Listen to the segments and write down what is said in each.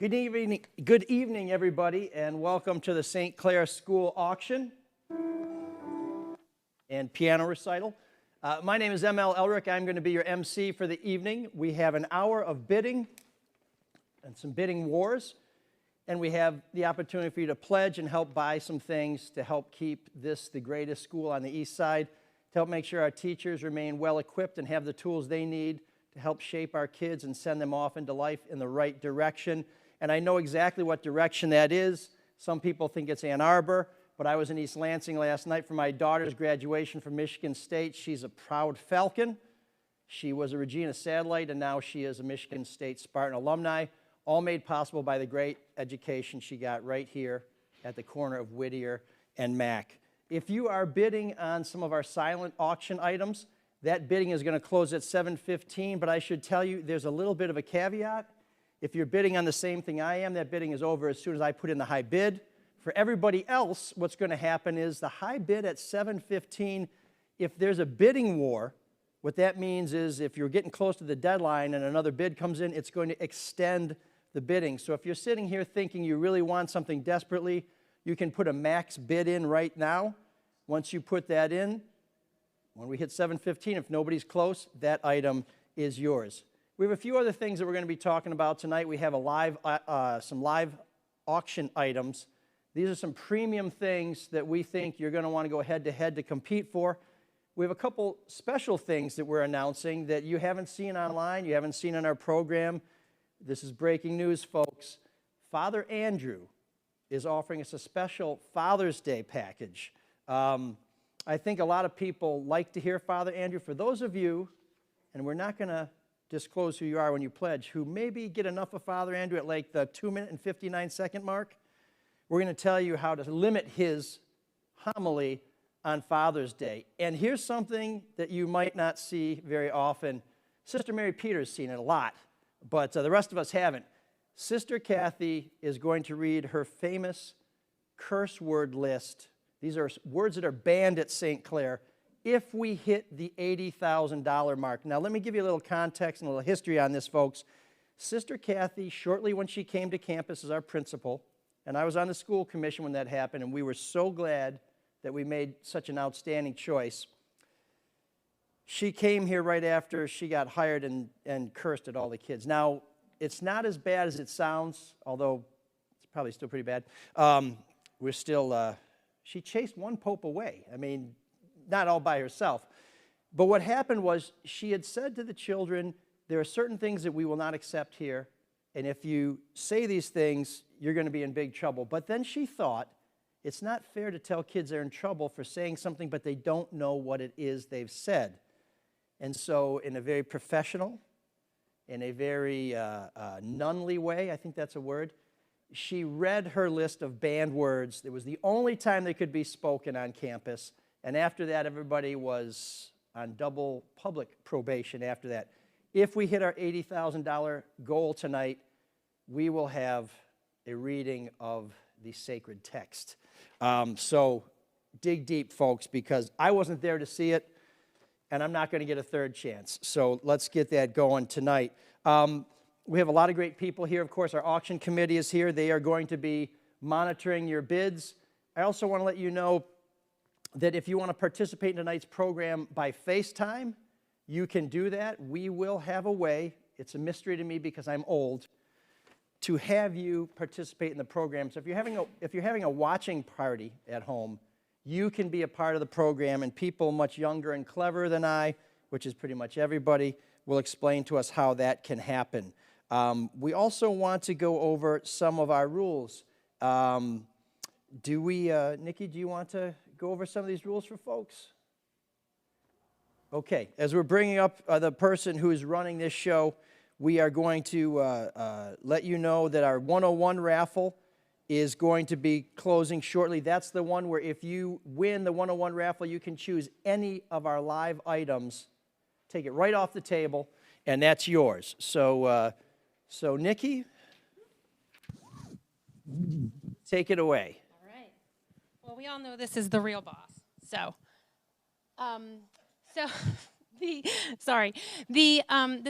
Good evening, everybody, and welcome to the St. Clair School Auction and Piano Recital. My name is M.L. Elric. I'm going to be your MC for the evening. We have an hour of bidding and some bidding wars, and we have the opportunity for you to pledge and help buy some things to help keep this the greatest school on the east side, to help make sure our teachers remain well-equipped and have the tools they need to help shape our kids and send them off into life in the right direction. And I know exactly what direction that is. Some people think it's Ann Arbor, but I was in East Lansing last night for my daughter's graduation from Michigan State. She's a proud Falcon. She was a Regina Satellite, and now she is a Michigan State Spartan alumni, all made possible by the great education she got right here at the corner of Whittier and Mack. If you are bidding on some of our silent auction items, that bidding is going to close at 7:15, but I should tell you there's a little bit of a caveat. If you're bidding on the same thing I am, that bidding is over as soon as I put in the high bid. For everybody else, what's going to happen is the high bid at 7:15, if there's a bidding war, what that means is if you're getting close to the deadline and another bid comes in, it's going to extend the bidding. So if you're sitting here thinking you really want something desperately, you can put a max bid in right now. Once you put that in, when we hit 7:15, if nobody's close, that item is yours. We have a few other things that we're going to be talking about tonight. We have some live auction items. These are some premium things that we think you're going to want to go head-to-head to compete for. We have a couple special things that we're announcing that you haven't seen online, you haven't seen in our program. This is breaking news, folks. Father Andrew is offering us a special Father's Day package. I think a lot of people like to hear Father Andrew. For those of you, and we're not going to disclose who you are when you pledge, who maybe get enough of Father Andrew at like the 2-minute and 59-second mark, we're going to tell you how to limit his homily on Father's Day. And here's something that you might not see very often. Sister Mary Peter's seen it a lot, but the rest of us haven't. Sister Kathy is going to read her famous curse word list. These are words that are banned at St. Clair if we hit the $80,000 mark. Now, let me give you a little context and a little history on this, folks. Sister Kathy, shortly when she came to campus as our principal, and I was on the school commission when that happened, and we were so glad that we made such an outstanding choice. She came here right after she got hired and cursed at all the kids. Now, it's not as bad as it sounds, although it's probably still pretty bad. She chased one pope away. I mean, not all by herself. But what happened was she had said to the children, there are certain things that we will not accept here, and if you say these things, you're going to be in big trouble. But then she thought, it's not fair to tell kids they're in trouble for saying something, but they don't know what it is they've said. And so in a very professional, in a very nunly way, I think that's a word, she read her list of banned words. It was the only time they could be spoken on campus. And after that, everybody was on double public probation after that. If we hit our $80,000 goal tonight, we will have a reading of the sacred text. So dig deep, folks, because I wasn't there to see it, and I'm not going to get a third chance. So let's get that going tonight. We have a lot of great people here. Of course, our auction committee is here. They are going to be monitoring your bids. I also want to let you know that if you want to participate in tonight's program by FaceTime, you can do that. We will have a way, it's a mystery to me because I'm old, to have you participate in the program. So if you're having a watching party at home, you can be a part of the program, and people much younger and cleverer than I, which is pretty much everybody, will explain to us how that can happen. We also want to go over some of our rules. Nikki, do you want to go over some of these rules for folks? Okay, as we're bringing up the person who is running this show, we are going to let you know that our 101 raffle is going to be closing shortly. That's the one where if you win the 101 raffle, you can choose any of our live items, take it right off the table, and that's yours. So Nikki, take it away. All right. Well, we all know this is the real boss. So Sorry. The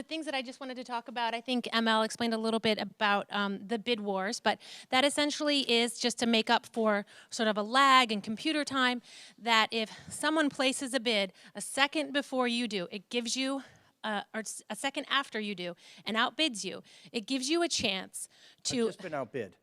things that I just wanted to talk about, I think ML explained a little bit about the bid wars, but that essentially is just to make up for sort of a lag in computer time, that if someone places a bid a second before you do, it gives you, or a second after you do, and outbids you, it gives you a chance I've to, just been outbid.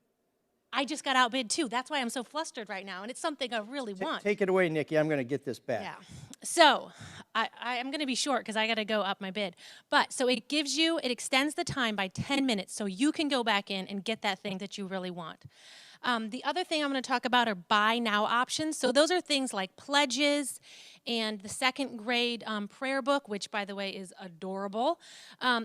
I just got outbid too. That's why I'm so flustered right now, and it's something I really want. Take it away, Nikki. I'm going to get this back. Yeah. So I'm going to be short because I got to go up my bid. But so it gives you, it extends the time by 10 minutes so you can go back in and get that thing that you really want. The other thing I'm going to talk about are buy now options. So those are things like pledges and the second grade prayer book, which by the way is adorable.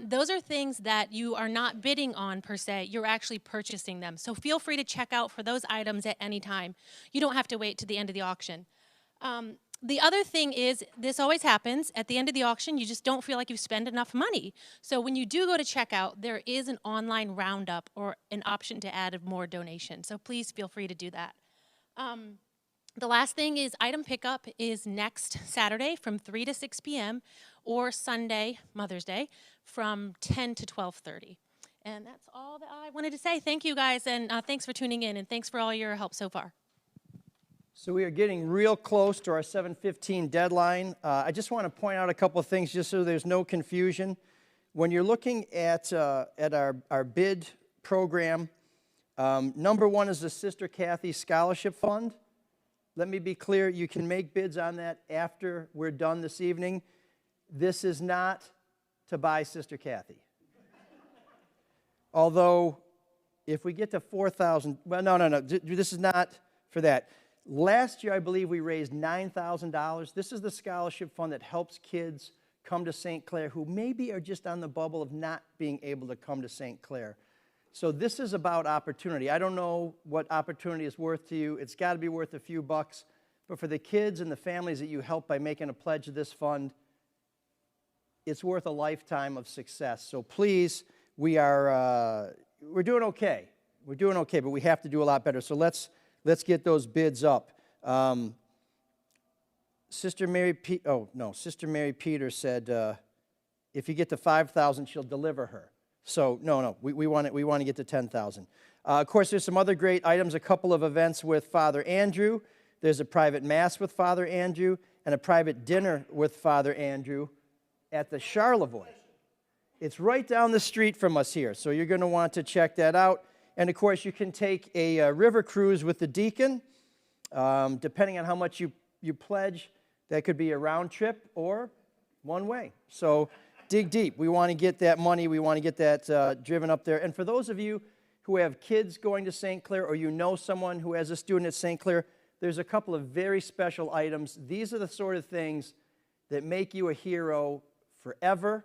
Those are things that you are not bidding on per se, you're actually purchasing them. So feel free to check out for those items at any time. You don't have to wait to the end of the auction. The other thing is, this always happens, at the end of the auction, you just don't feel like you've spent enough money. So when you do go to checkout, there is an online roundup or an option to add more donation. So please feel free to do that. The last thing is item pickup is next Saturday from 3 to 6 p.m. or Sunday, Mother's Day, from 10 to 12:30. And that's all that I wanted to say. Thank you guys, and thanks for tuning in, and thanks for all your help so far. So we are getting real close to our 7:15 deadline. I just want to point out a couple of things just so there's no confusion. When you're looking at our bid program, number one is the Sister Kathy Scholarship Fund. Let me be clear, you can make bids on that after we're done this evening. This is not to buy Sister Kathy. Although, if we get to 4,000, well, no, this is not for that. Last year, I believe we raised $9,000. This is the scholarship fund that helps kids come to St. Clair who maybe are just on the bubble of not being able to come to St. Clair. So this is about opportunity. I don't know what opportunity is worth to you. It's got to be worth a few bucks. But for the kids and the families that you help by making a pledge to this fund, it's worth a lifetime of success. So please, we're doing okay. We're doing okay, but we have to do a lot better. So let's get those bids up. Sister Mary Peter said, if you get to 5,000, she'll deliver her. So no, we want to get to 10,000. Of course, there's some other great items. A couple of events with Father Andrew. There's a private mass with Father Andrew and a private dinner with Father Andrew at the Charlevoix. It's right down the street from us here, so you're going to want to check that out. And, of course, you can take a river cruise with the deacon. Depending on how much you pledge, that could be a round trip or one way. So dig deep. We want to get that money. We want to get that driven up there. And for those of you who have kids going to St. Clair or you know someone who has a student at St. Clair, there's a couple of very special items. These are the sort of things that make you a hero forever,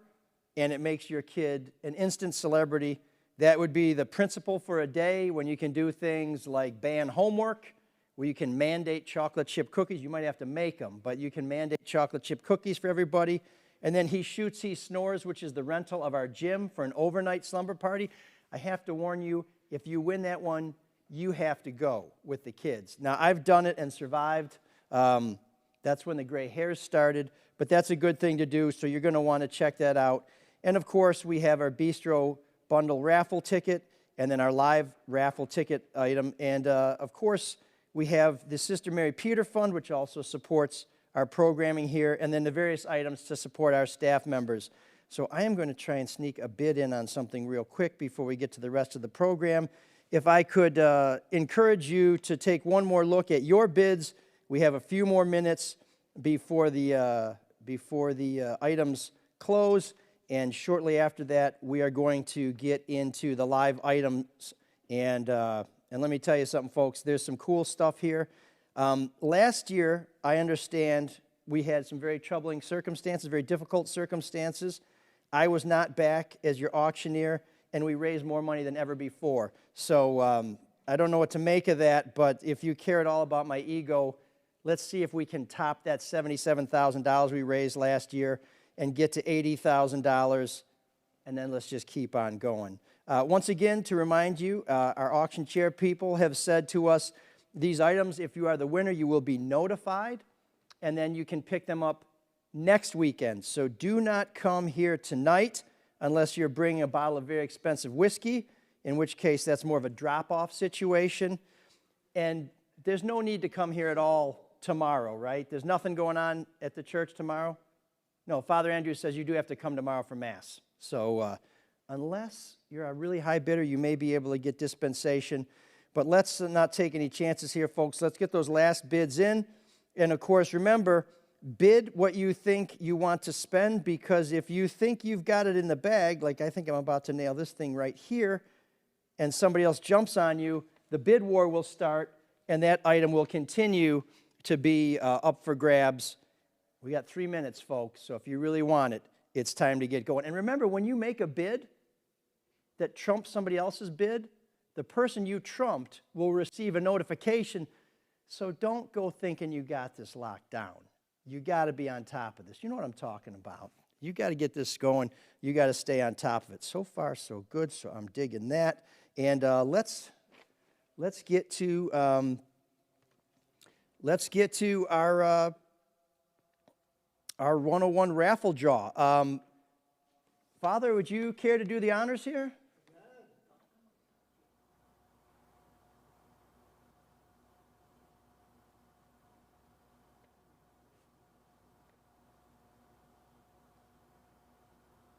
and it makes your kid an instant celebrity. That would be the principle for a day when you can do things like ban homework, where you can mandate chocolate chip cookies. You might have to make them, but you can mandate chocolate chip cookies for everybody. And then He Shoots, He Snores, which is the rental of our gym for an overnight slumber party. I have to warn you, if you win that one, you have to go with the kids. Now, I've done it and survived. That's when the gray hairs started, but that's a good thing to do, so you're going to want to check that out. And, of course, we have our Bistro bundle raffle ticket and then our live raffle ticket item. And, of course, we have the Sister Mary Peter Fund, which also supports our programming here, and then the various items to support our staff members. So I am going to try and sneak a bid in on something real quick before we get to the rest of the program. If I could encourage you to take one more look at your bids. We have a few more minutes before the items close, and shortly after that, we are going to get into the live items. And let me tell you something, folks. There's some cool stuff here. Last year, I understand we had some very troubling circumstances, very difficult circumstances. I was not back as your auctioneer, and we raised more money than ever before. So I don't know what to make of that, but if you care at all about my ego, let's see if we can top that $77,000 we raised last year and get to $80,000, and then let's just keep on going. Once again, to remind you, our auction chair people have said to us, these items, if you are the winner, you will be notified, and then you can pick them up next weekend. So do not come here tonight unless you're bringing a bottle of very expensive whiskey, in which case that's more of a drop-off situation. And there's no need to come here at all tomorrow, right? There's nothing going on at the church tomorrow? No, Father Andrew says you do have to come tomorrow for Mass. So unless you're a really high bidder, you may be able to get dispensation. But let's not take any chances here, folks. Let's get those last bids in. And, of course, remember, bid what you think you want to spend, because if you think you've got it in the bag, like I think I'm about to nail this thing right here, and somebody else jumps on you, the bid war will start, and that item will continue to be up for grabs. We got 3 minutes, folks, so if you really want it, it's time to get going. And remember, when you make a bid that trumps somebody else's bid, the person you trumped will receive a notification. So don't go thinking you got this locked down. You got to be on top of this. You know what I'm talking about. You got to get this going. You got to stay on top of it. So far, so good, so I'm digging that. And let's get to our 101 raffle draw. Father, would you care to do the honors here?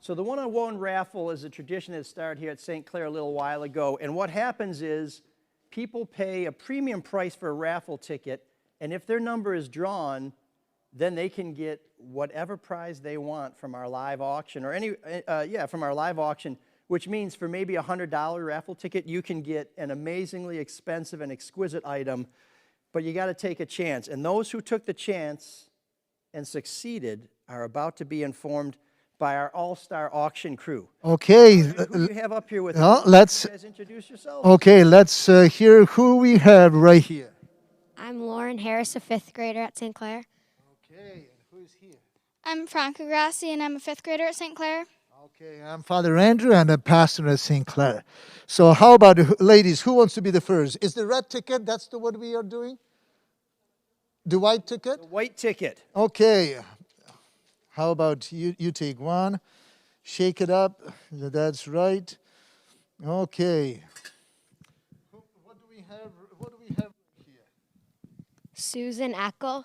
So the one-on-one raffle is a tradition that started here at St. Clair a little while ago. And what happens is people pay a premium price for a raffle ticket, and if their number is drawn, then they can get whatever prize they want from our live auction, or from our live auction, which means for maybe a $100 raffle ticket, you can get an amazingly expensive and exquisite item, but you got to take a chance. And those who took the chance and succeeded are about to be informed by our all-star auction crew. Okay. Who do you have up here with Well, you? let's. You guys introduce yourselves. Okay, let's hear who we have right here. I'm Lauren Harris, a fifth grader at St. Clair. Okay, and who's here? I'm Franca Grassi, and I'm a fifth grader at St. Clair. Okay, I'm Father Andrew. I'm a pastor at St. Clair. So how about, ladies, who wants to be the first? Is the red ticket, that's the what we are doing? The white ticket? The white ticket. Okay. How about you take one, shake it up. That's right. Okay. What do we have here? Susan Eckel.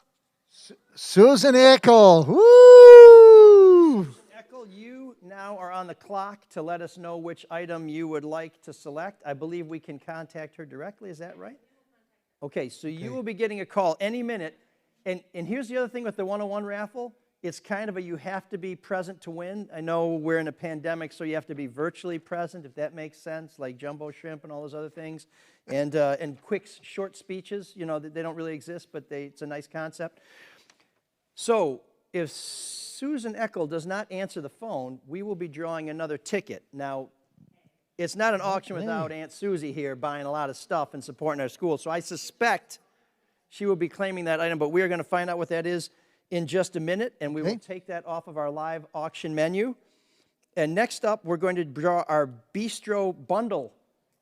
Susan Eckel. Woo! Eckel, you now are on the clock to let us know which item you would like to select. I believe we can contact her directly. Is that right? Okay, so you will be getting a call any minute. And here's the other thing with the 101 raffle. It's kind of a you have to be present to win. I know we're in a pandemic, so you have to be virtually present, if that makes sense, like jumbo shrimp and all those other things. And quick, short speeches, you know, they don't really exist, but it's a nice concept. So if Susan Eckel does not answer the phone, we will be drawing another ticket. Now, it's not an auction without Aunt Susie here buying a lot of stuff and supporting our school, so I suspect she will be claiming that item, but we are going to find out what that is in just a minute, and we will take that off of our live auction menu. And next up, we're going to draw our Bistro Bundle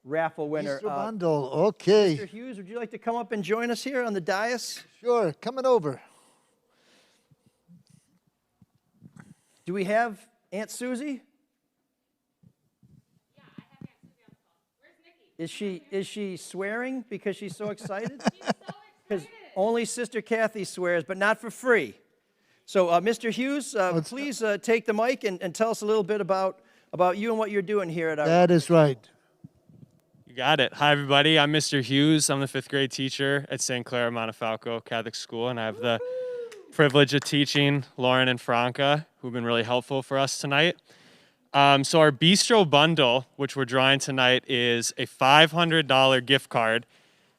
raffle winner. Bistro Bundle, okay. Mr. Hughes, would you like to come up and join us here on the dais? Sure, coming over. Do we have Aunt Susie? Yeah, I have Aunt Susie on the phone. Where's Nikki? Is she swearing because she's so excited? She's so Because excited. only Sister Kathy swears, but not for free. So, Mr. Hughes, please take the mic and tell us a little bit about you and what you're doing here at our... That is right. You got it. Hi, everybody. I'm Mr. Hughes. I'm the fifth grade teacher at St. Clair Montefalco Catholic School, and I have the privilege of teaching Lauren and Franca, who've been really helpful for us tonight. So our Bistro Bundle, which we're drawing tonight, is a $500 gift card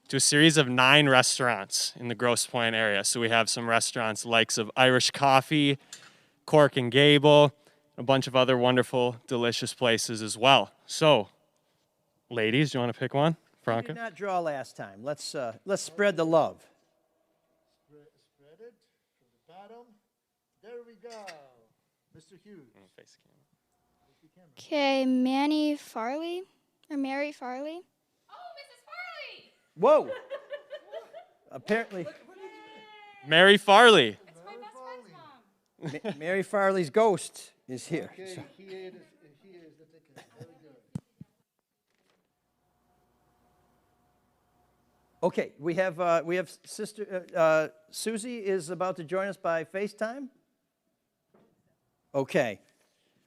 to a series of 9 restaurants in the Grosse Pointe area. So we have some restaurants likes of Irish Coffee, Cork and Gable, a bunch of other wonderful, delicious places as well. So, ladies, do you want to pick one? You Franca? did not draw last time. Let's spread the love. Spread it from the bottom. There we go. Mr. Hughes. Okay, Mary Farley. Oh, Mrs. Farley! Whoa! Apparently, Mary Farley. It's my best friend's mom. Mary Farley's ghost is here. So- he is the ticket. Very good. Okay, we have Sister Susie is about to join us by FaceTime. Okay,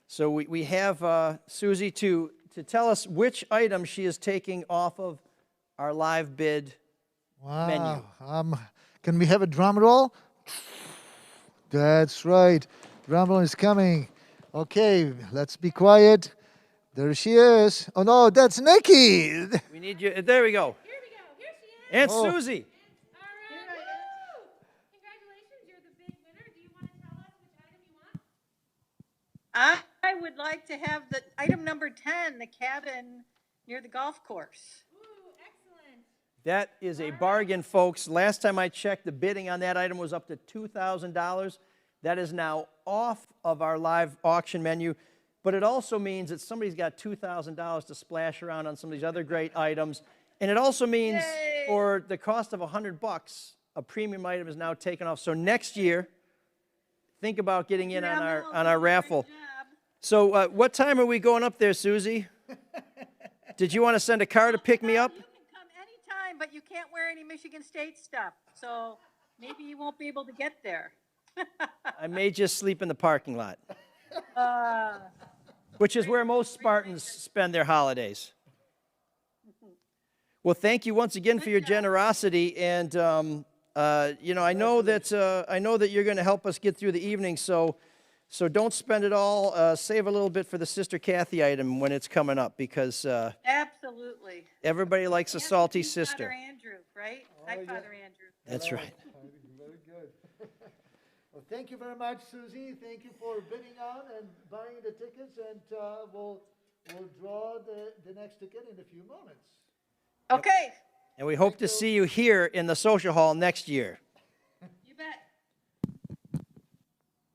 so we have Susie to tell us which item she is taking off of our live bid. Wow. Can we have a drum roll? That's right. Drum roll is coming. Okay, let's be quiet. There she is. Oh no, that's Nikki. We need you. There we go. Here we go. Here she is. And Oh. Susie. All right. Woo! Congratulations, you're the big winner. Do you want to tell us which item you want? I would like to have the item number 10, the cabin near the golf course. Ooh, excellent. That is a bargain, folks. Last time I checked, the bidding on that item was up to $2,000. That is now off of our live auction menu. But it also means that somebody's got $2,000 to splash around on some of these other great items. And it also means Yay! for the cost of $100, a premium item is now taken off. So next year, think about getting in on our raffle. Great job. So what time are we going up there, Susie? Did you want to send a car to pick me up? You can come anytime, but you can't wear any Michigan State stuff. So maybe you won't be able to get there. I may just sleep in the parking lot, Uh, which is where most Spartans spend their holidays. Well, thank you once again for your generosity, and I know that you're going to help us get through the evening. So don't spend it all. Save a little bit for the Sister Kathy item when it's coming up, because absolutely. everybody likes a salty Father sister. Andrew, right? Hi, Father Andrew. That's right. Very good. Well, thank you very much, Susie. Thank you for bidding on and buying the tickets, and we'll draw the next ticket in a few moments. Okay, And we hope to see you here in the social hall next year. you bet.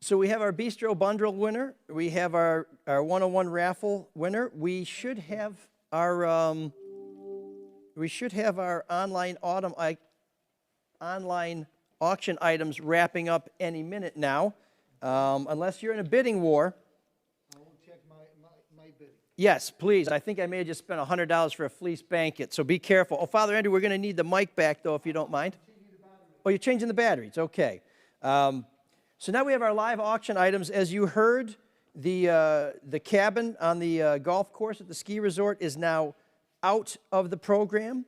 So we have our Bistro Bundle winner. We have our 101 raffle winner. We should have our online auction items wrapping up any minute now, unless you're in a bidding war. I will check my bidding. Yes, please. I think I may have just spent $100 for a fleece blanket, so be careful. Oh, Father Andrew, we're going to need the mic back, though, if you don't mind. Oh, you're changing the batteries. Okay. So now we have our live auction items. As you heard, the cabin on the golf course at the ski resort is now out of the program,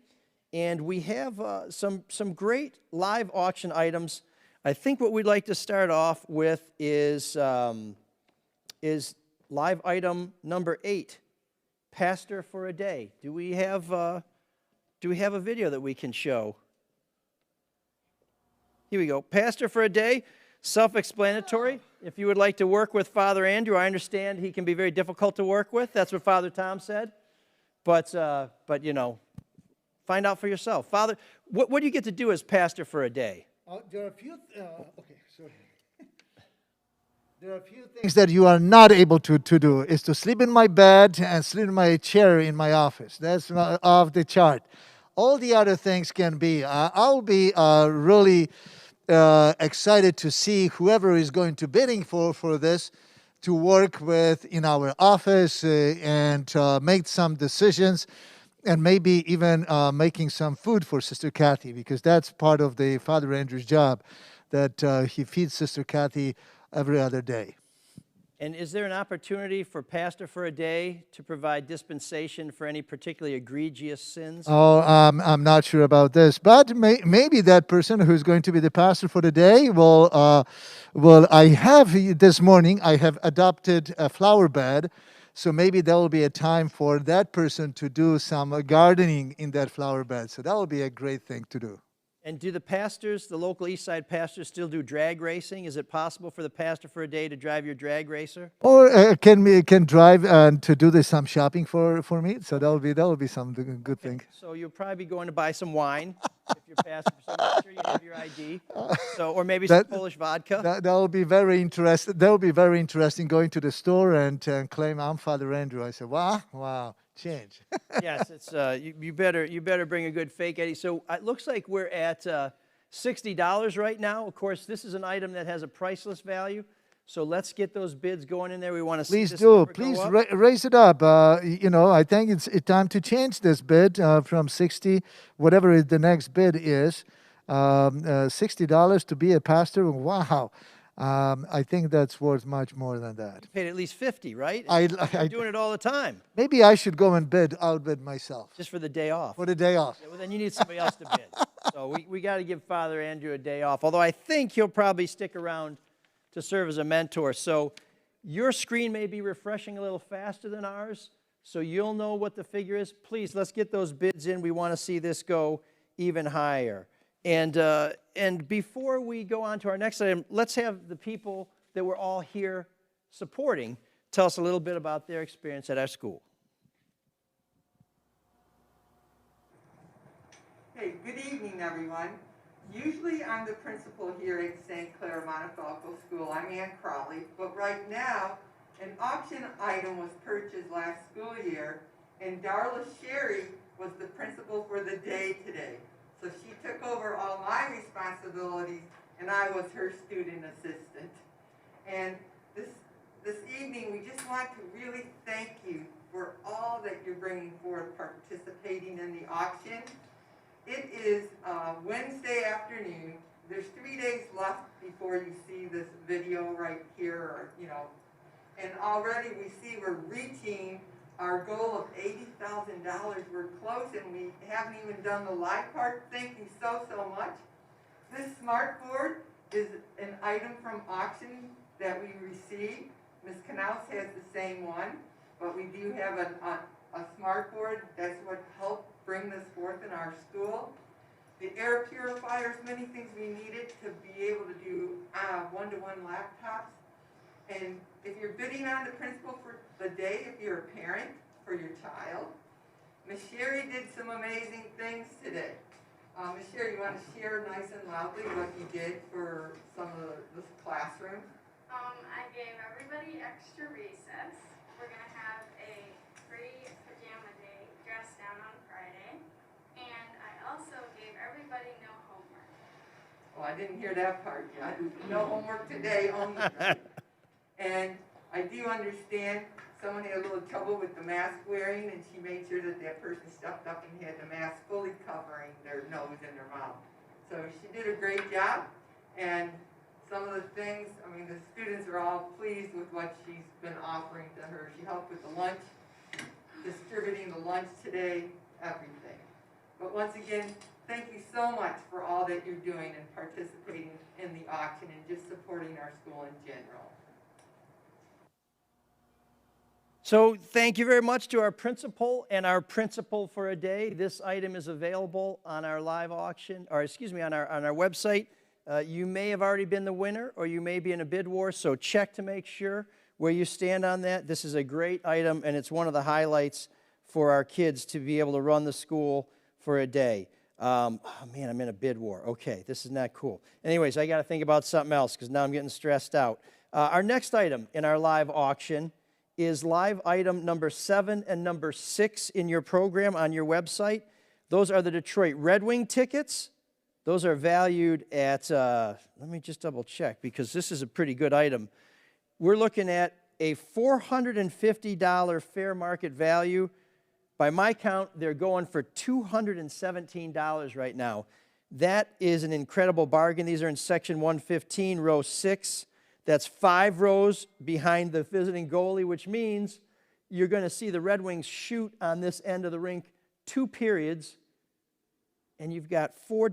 and we have some great live auction items. I think what we'd like to start off with is live item number 8, Pastor for a Day. Do we have a video that we can show? Here we go. Pastor for a Day, self-explanatory. If you would like to work with Father Andrew, I understand he can be very difficult to work with. That's what Father Tom said. But find out for yourself. Father, what do you get to do as pastor for a day? There are a few. Sorry. There are a few things that you are not able to do. Is to sleep in my bed and sleep in my chair in my office. That's not off the chart. All the other things can be. I'll be really excited to see whoever is going to bidding for this to work with in our office and make some decisions, and maybe even making some food for Sister Kathy, because that's part of the Father Andrew's job, that he feeds Sister Kathy every other day. And is there an opportunity for Pastor for a Day to provide dispensation for any particularly egregious sins? Oh, I'm not sure about this, but maybe that person who's going to be the pastor for the day will. I have this morning. I have adopted a flower bed, so maybe there will be a time for that person to do some gardening in that flower bed. So that will be a great thing to do. And do the pastors, the local East Side pastors, still do drag racing? Is it possible for the pastor for a day to drive your drag racer? Or can drive and to do some shopping for me. So that will be some good thing. So you'll probably be going to buy some wine if you're pastor. So make sure you have your ID. So, or maybe some Polish vodka. That will be very interesting. That will be very interesting, going to the store and claim I'm Father Andrew. I said, wow. Change. Yes, it's you better bring a good fake ID. So it looks like we're at $60 right now. Of course, this is an item that has a priceless value. So let's get those bids going in there. We want to see Please this do. number go Please up. raise it up. I think it's time to change this bid from 60, whatever the next bid is, $60 to be a pastor. Wow. I think that's worth much more than that. Paid at least 50, right? I- You're doing it all the time, Maybe I should go and outbid myself just for the day off. for the day off. Yeah, well, then you need somebody else to bid. So we got to give Father Andrew a day off, although I think he'll probably stick around to serve as a mentor. So your screen may be refreshing a little faster than ours, so you'll know what the figure is. Please, let's get those bids in. We want to see this go even higher. And before we go on to our next item, let's have the people that we're all here supporting tell us a little bit about their experience at our school. Hey, good evening, everyone. Usually I'm the principal here at St. Clair Montefalco School. I'm Ann Crowley, but right now an auction item was purchased last school year, and Darla Sherry was the principal for the day today. So she took over all my responsibilities, and I was her student assistant. And this evening, we just want to really thank you for all that you're bringing forth participating in the auction. It is Wednesday afternoon. There's 3 days left before you see this video right here, and already we see we're reaching our goal of $80,000. We're close, and we haven't even done the live part. Thank you so much. This smart board is an item from auction that we received. Ms. Knaus has the same one, but we do have a smart board. That's what helped bring this forth in our school. The air purifiers, many things we needed to be able to do one-to-one laptops. And if you're bidding on the principal for the day, if you're a parent for your child, Ms. Sherry did some amazing things today. Ms. Sherry, you want to share nice and loudly what you did for some of the classrooms? I gave everybody extra recess. We're going to have a free pajama day, dress down on Friday. And I also gave everybody no homework. Well, I didn't hear that part yet. No homework today only. And I do understand someone had a little trouble with the mask wearing, and she made sure that that person stepped up and had the mask fully covering their nose and their mouth. So she did a great job, and some of the things, the students are all pleased with what she's been offering to her. She helped with the lunch, distributing the lunch today, everything. But once again, thank you so much for all that you're doing and participating in the auction and just supporting our school in general. So thank you very much to our principal and our principal for a day. This item is available on our live auction, or on our website. You may have already been the winner, or you may be in a bid war, so check to make sure where you stand on that. This is a great item, and it's one of the highlights for our kids to be able to run the school for a day. Oh man, I'm in a bid war. Okay, this is not cool. Anyways, I got to think about something else because now I'm getting stressed out. Our next item in our live auction is live item number 7 and number 6 in your program on your website. Those are the Detroit Red Wing tickets. Those are valued at, let me just double check because this is a pretty good item. We're looking at a $450 fair market value. By my count, they're going for $217 right now. That is an incredible bargain. These are in section 115, row 6. That's 5 rows behind the visiting goalie, which means you're going to see the Red Wings shoot on this end of the rink 2 periods, and you've got 2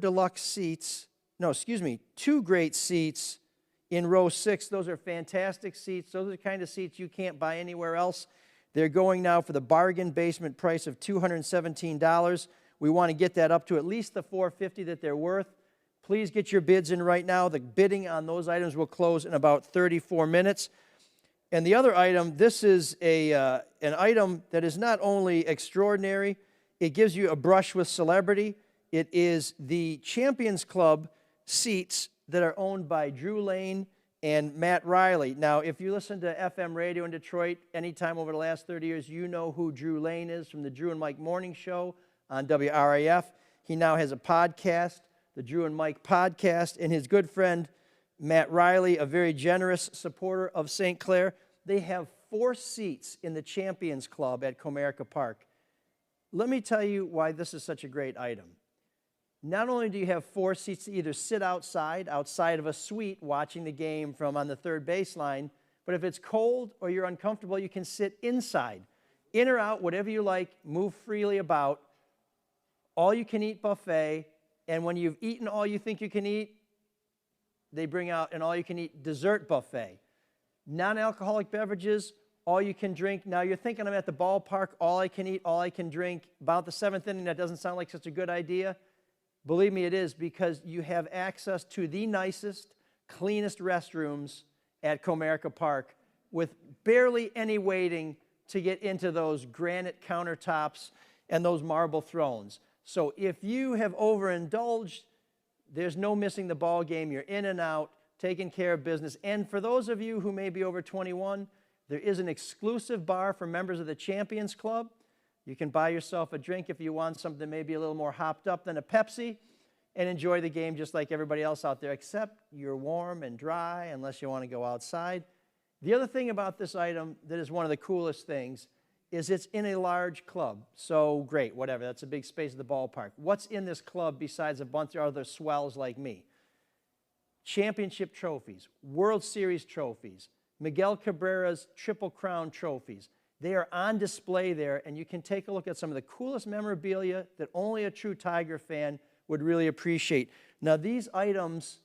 great seats in row 6. Those are fantastic seats. Those are the kind of seats you can't buy anywhere else. They're going now for the bargain basement price of $217. We want to get that up to at least the $450 that they're worth. Please get your bids in right now. The bidding on those items will close in about 34 minutes. And the other item, this is an item that is not only extraordinary, it gives you a brush with celebrity. It is the Champions Club seats that are owned by Drew Lane and Matt Riley. Now, if you listen to FM radio in Detroit anytime over the last 30 years, you know who Drew Lane is from the Drew and Mike Morning Show on WRAF. He now has a podcast, the Drew and Mike podcast, and his good friend Matt Riley, a very generous supporter of St. Clair. They have 4 seats in the Champions Club at Comerica Park. Let me tell you why this is such a great item. Not only do you have 4 seats to either sit outside of a suite watching the game from on the third baseline, but if it's cold or you're uncomfortable, you can sit inside. In or out, whatever you like, move freely about. All-you-can-eat buffet, and when you've eaten all you think you can eat, they bring out an all-you-can-eat dessert buffet. Non-alcoholic beverages, all you can drink. Now you're thinking I'm at the ballpark, all I can eat, all I can drink. About the 7th inning, that doesn't sound like such a good idea. Believe me, it is, because you have access to the nicest, cleanest restrooms at Comerica Park with barely any waiting to get into those granite countertops and those marble thrones. So if you have overindulged, there's no missing the ball game. You're in and out, taking care of business. And for those of you who may be over 21, there is an exclusive bar for members of the Champions Club. You can buy yourself a drink if you want something maybe a little more hopped up than a Pepsi and enjoy the game just like everybody else out there, except you're warm and dry unless you want to go outside. The other thing about this item that is one of the coolest things is it's in a large club. So great, whatever, that's a big space at the ballpark. What's in this club besides a bunch of other swells like me? Championship trophies, World Series trophies, Miguel Cabrera's Triple Crown trophies. They are on display there, and you can take a look at some of the coolest memorabilia that only a true Tiger fan would really appreciate. Now, these items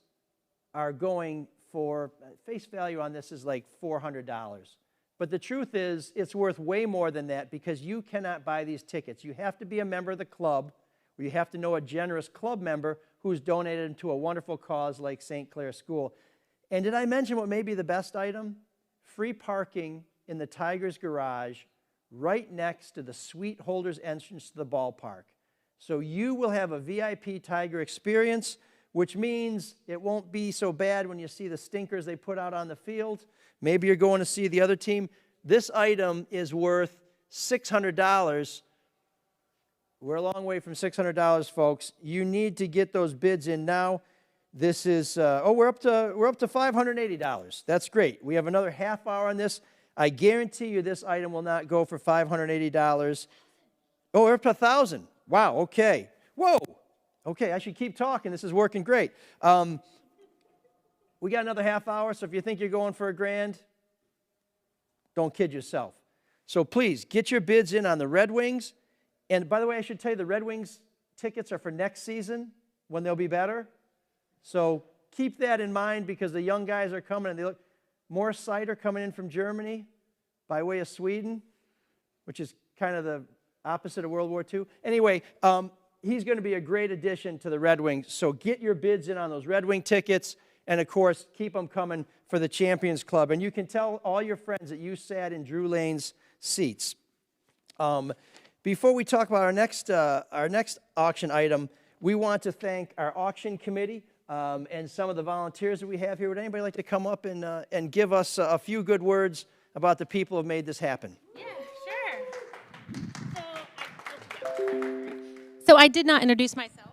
are going for, face value on this is like $400. But the truth is, it's worth way more than that because you cannot buy these tickets. You have to be a member of the club, or you have to know a generous club member who's donated to a wonderful cause like St. Clair School. And did I mention what may be the best item? Free parking in the Tigers garage right next to the suite holders entrance to the ballpark. So you will have a VIP Tiger experience, which means it won't be so bad when you see the stinkers they put out on the field. Maybe you're going to see the other team. This item is worth $600. We're a long way from $600, folks. You need to get those bids in now. This is, we're up to $580. That's great. We have another half hour on this. I guarantee you this item will not go for $580. Oh, we're up to $1,000. Wow, okay. Whoa. Okay, I should keep talking. This is working great. We got another half hour, so if you think you're going for $1,000, don't kid yourself. So please, get your bids in on the Red Wings. And by the way, I should tell you, the Red Wings tickets are for next season when they'll be better. So keep that in mind because the young guys are coming, and they look more cider coming in from Germany by way of Sweden, which is kind of the opposite of World War II. Anyway, he's going to be a great addition to the Red Wings. So get your bids in on those Red Wing tickets, and of course, keep them coming for the Champions Club. And you can tell all your friends that you sat in Drew Lane's seats. Before we talk about our next auction item, we want to thank our auction committee and some of the volunteers that we have here. Would anybody like to come up and give us a few good words about the people who have made this happen? Yeah, sure. So I did not introduce myself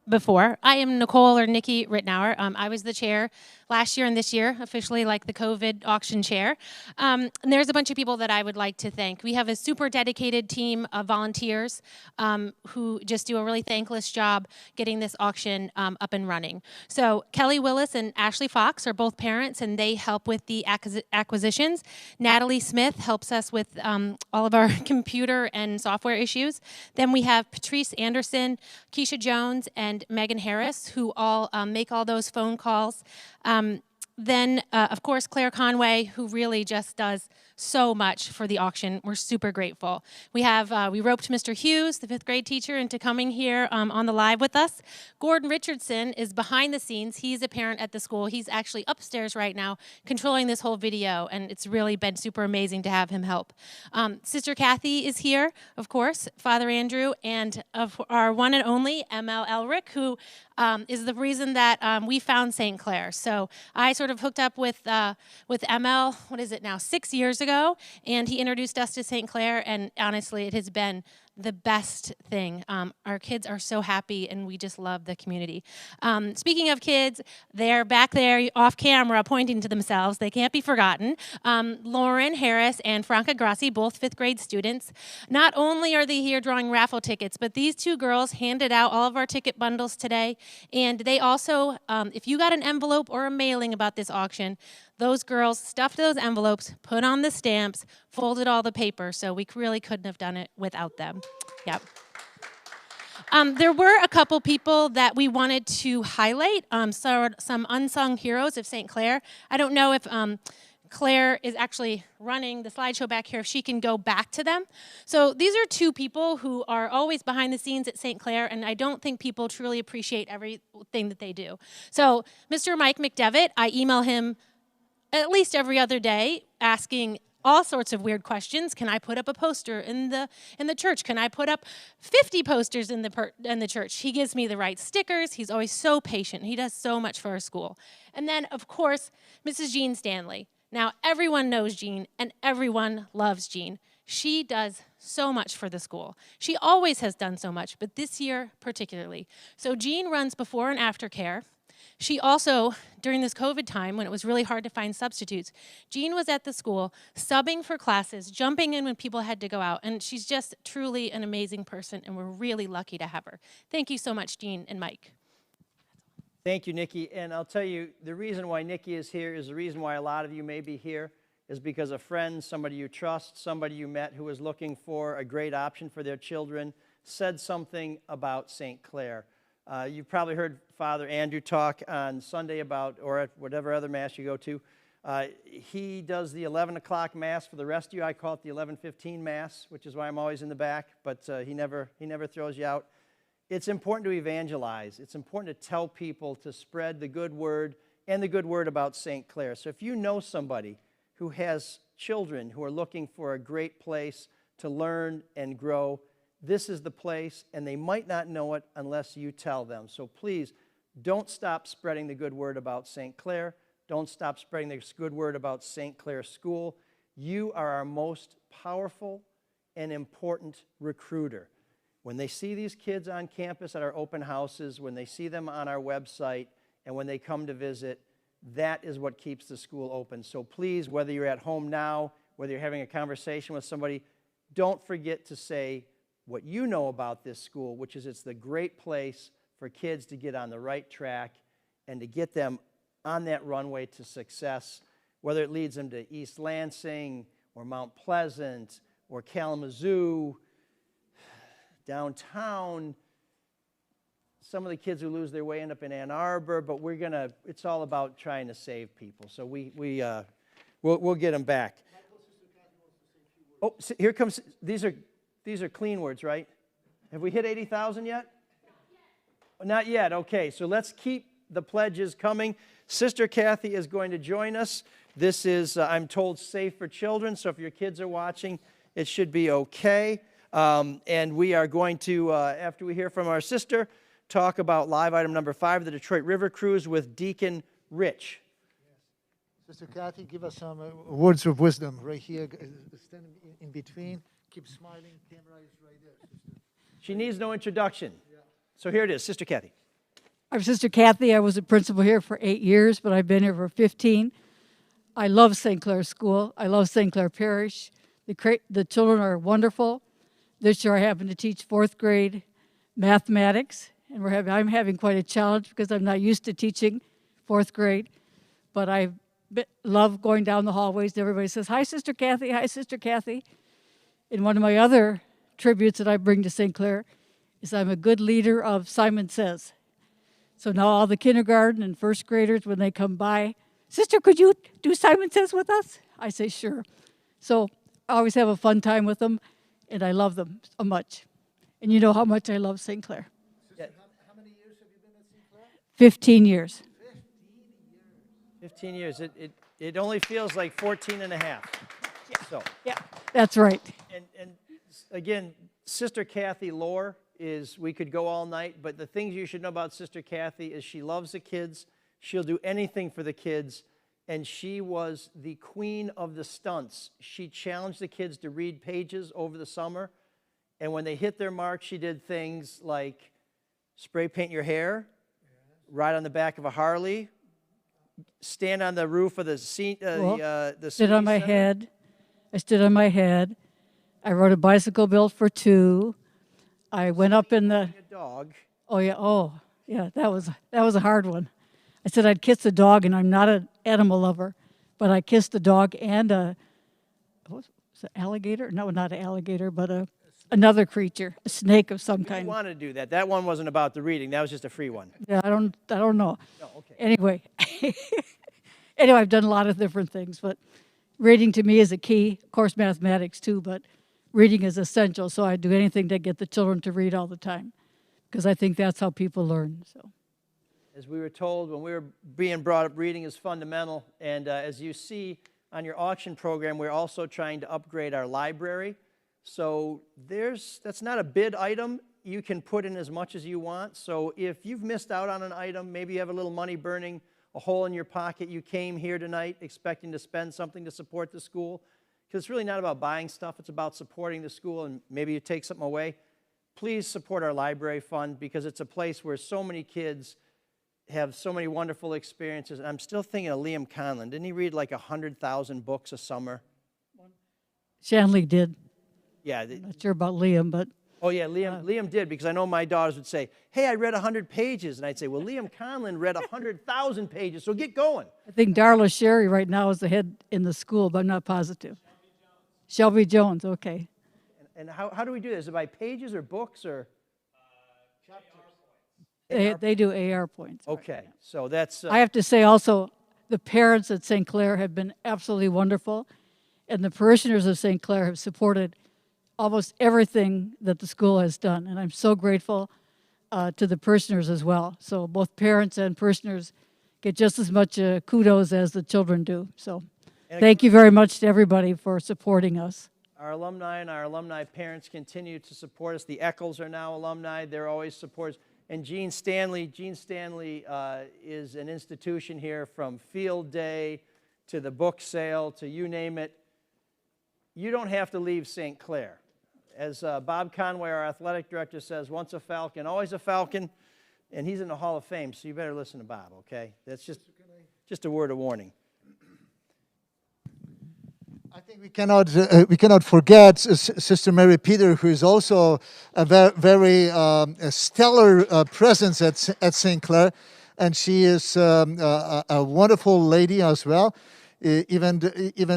before. I am Nicole or Nikki Rittenauer. I was the chair last year and this year, officially like the COVID auction chair. And there's a bunch of people that I would like to thank. We have a super dedicated team of volunteers who just do a really thankless job getting this auction up and running. So Kelly Willis and Ashley Fox are both parents, and they help with the acquisitions. Natalie Smith helps us with all of our computer and software issues. Then we have Patrice Anderson, Keisha Jones, and Megan Harris, who all make all those phone calls. Then, of course, Claire Conway, who really just does so much for the auction. We're super grateful. We roped Mr. Hughes, the 5th grade teacher, into coming here on the live with us. Gordon Richardson is behind the scenes. He's a parent at the school. He's actually upstairs right now controlling this whole video, and it's really been super amazing to have him help. Sister Kathy is here, of course, Father Andrew, and of our one and only ML Elric, who is the reason that we found St. Clair. So I sort of hooked up with ML, what is it now, 6 years ago, and he introduced us to St. Clair, and honestly, it has been the best thing. Our kids are so happy, and we just love the community. Speaking of kids, they're back there off camera pointing to themselves. They can't be forgotten. Lauren Harris and Franca Grassi, both 5th grade students. Not only are they here drawing raffle tickets, but these two girls handed out all of our ticket bundles today. And they also, if you got an envelope or a mailing about this auction, those girls stuffed those envelopes, put on the stamps, folded all the paper, so we really couldn't have done it without them. Yep. There were a couple people that we wanted to highlight, some unsung heroes of St. Clair. I don't know if Claire is actually running the slideshow back here, if she can go back to them. So these are two people who are always behind the scenes at St. Clair, and I don't think people truly appreciate everything that they do. So Mr. Mike McDevitt, I email him at least every other day asking all sorts of weird questions. Can I put up a poster in the church? Can I put up 50 posters in the church? He gives me the right stickers. He's always so patient. He does so much for our school. And then, of course, Mrs. Jean Stanley. Now, everyone knows Jean, and everyone loves Jean. She does so much for the school. She always has done so much, but this year particularly. So Jean runs before and after care. She also, during this COVID time, when it was really hard to find substitutes, Jean was at the school subbing for classes, jumping in when people had to go out, and she's just truly an amazing person, and we're really lucky to have her. Thank you so much, Jean and Mike. Thank you, Nikki. And I'll tell you, the reason why Nikki is here is the reason why a lot of you may be here is because a friend, somebody you trust, somebody you met who was looking for a great option for their children, said something about St. Clair. You've probably heard Father Andrew talk on Sunday about, or at whatever other Mass you go to. He does the 11 o'clock Mass. For the rest of you, I call it the 11:15 Mass, which is why I'm always in the back, but he never throws you out. It's important to evangelize. It's important to tell people to spread the good word and the good word about St. Clair. So if you know somebody who has children who are looking for a great place to learn and grow, this is the place, and they might not know it unless you tell them. So please, don't stop spreading the good word about St. Clair. Don't stop spreading the good word about St. Clair School. You are our most powerful and important recruiter. When they see these kids on campus at our open houses, when they see them on our website, and when they come to visit, that is what keeps the school open. So please, whether you're at home now, whether you're having a conversation with somebody, don't forget to say what you know about this school, which is it's the great place for kids to get on the right track and to get them on that runway to success, whether it leads them to East Lansing or Mount Pleasant or Kalamazoo, downtown. Some of the kids who lose their way end up in Ann Arbor, but it's all about trying to save people. So we'll get them back. Oh, here comes, these are clean words, right? Have we hit 80,000 yet? Not yet. Okay, so let's keep the pledges coming. Sister Kathy is going to join us. This is, I'm told, safe for children, so if your kids are watching, it should be okay. And we are going to, after we hear from our sister, talk about live item number 5, the Detroit River Cruise with Deacon Rich. Sister Kathy, give us some words of wisdom right here. Stand in between. Keep smiling. Camera is right there, sister. She needs no introduction. So here it is, Sister Kathy. I'm Sister Kathy. I was a principal here for 8 years, but I've been here for 15. I love St. Clair School. I love St. Clair Parish. The children are wonderful. This year I happen to teach 4th grade mathematics, and I'm having quite a challenge because I'm not used to teaching 4th grade, but I love going down the hallways and everybody says, "Hi, Sister Kathy. Hi, Sister Kathy." And one of my other tributes that I bring to St. Clair is I'm a good leader of Simon Says. So now all the kindergarten and 1st graders, when they come by, "Sister, could you do Simon Says with us?" I say, "Sure." So I always have a fun time with them, and I love them so much. And you know how much I love St. Clair. Sister, how many years have you been at St. Clair? 15 years. 15 years. It only feels like 14 and a half. So. Yeah, that's right. And again, Sister Kathy lore is, we could go all night, but the things you should know about Sister Kathy is she loves the kids. She'll do anything for the kids. And she was the queen of the stunts. She challenged the kids to read pages over the summer. And when they hit their mark, she did things like spray paint your hair, ride on the back of a Harley, stand on the roof of the seat, the Stood on my center. head. I stood on my head. I rode a bicycle built for two. I went up in the. A dog. Oh yeah. That was a hard one. I said I'd kiss a dog, and I'm not an animal lover, but I kissed a dog and what was it, alligator? No, not an alligator, but another creature, a snake of some You kind. want to do that. That one wasn't about the reading. That was just a free one. Yeah, I don't know. No, okay. Anyway, I've done a lot of different things, but reading to me is a key. Of course, mathematics too, but reading is essential. So I do anything to get the children to read all the time, because I think that's how people learn. So, as we were told when we were being brought up, reading is fundamental. And as you see on your auction program, we're also trying to upgrade our library. So that's not a bid item. You can put in as much as you want. So if you've missed out on an item, maybe you have a little money burning a hole in your pocket, you came here tonight expecting to spend something to support the school, because it's really not about buying stuff, it's about supporting the school, and maybe you take something away. Please support our library fund, because it's a place where so many kids have so many wonderful experiences. And I'm still thinking of Liam Conlon. Didn't he read like 100,000 books a summer? Shanley did. Yeah. Not sure about Liam, but Oh, yeah, Liam did, because I know my daughters would say, hey, I read 100 pages. And I'd say, well, Liam Conlon read 100,000 pages, so get going. I think Darla Sherry right now is the head in the school, but I'm not positive. Shelby Jones, okay. And how do we do this? Is it by pages or books or? They do AR points. Okay, so that's. I have to say also, the parents at St. Clair have been absolutely wonderful, and the parishioners of St. Clair have supported almost everything that the school has done, and I'm so grateful to the parishioners as well. So both parents and parishioners get just as much kudos as the children do. So thank you very much to everybody for supporting us. Our alumni and our alumni parents continue to support us. The Eccles are now alumni. They're always supporters. And Gene Stanley is an institution here, from field day to the book sale to you name it. You don't have to leave St. Clair. As Bob Conway, our athletic director, says, once a Falcon, always a Falcon. And he's in the Hall of Fame, so you better listen to Bob, okay? That's just a word of warning. I think we cannot forget Sister Mary Peter, who is also a very stellar presence at St. Clair, and she is a wonderful lady as well. Even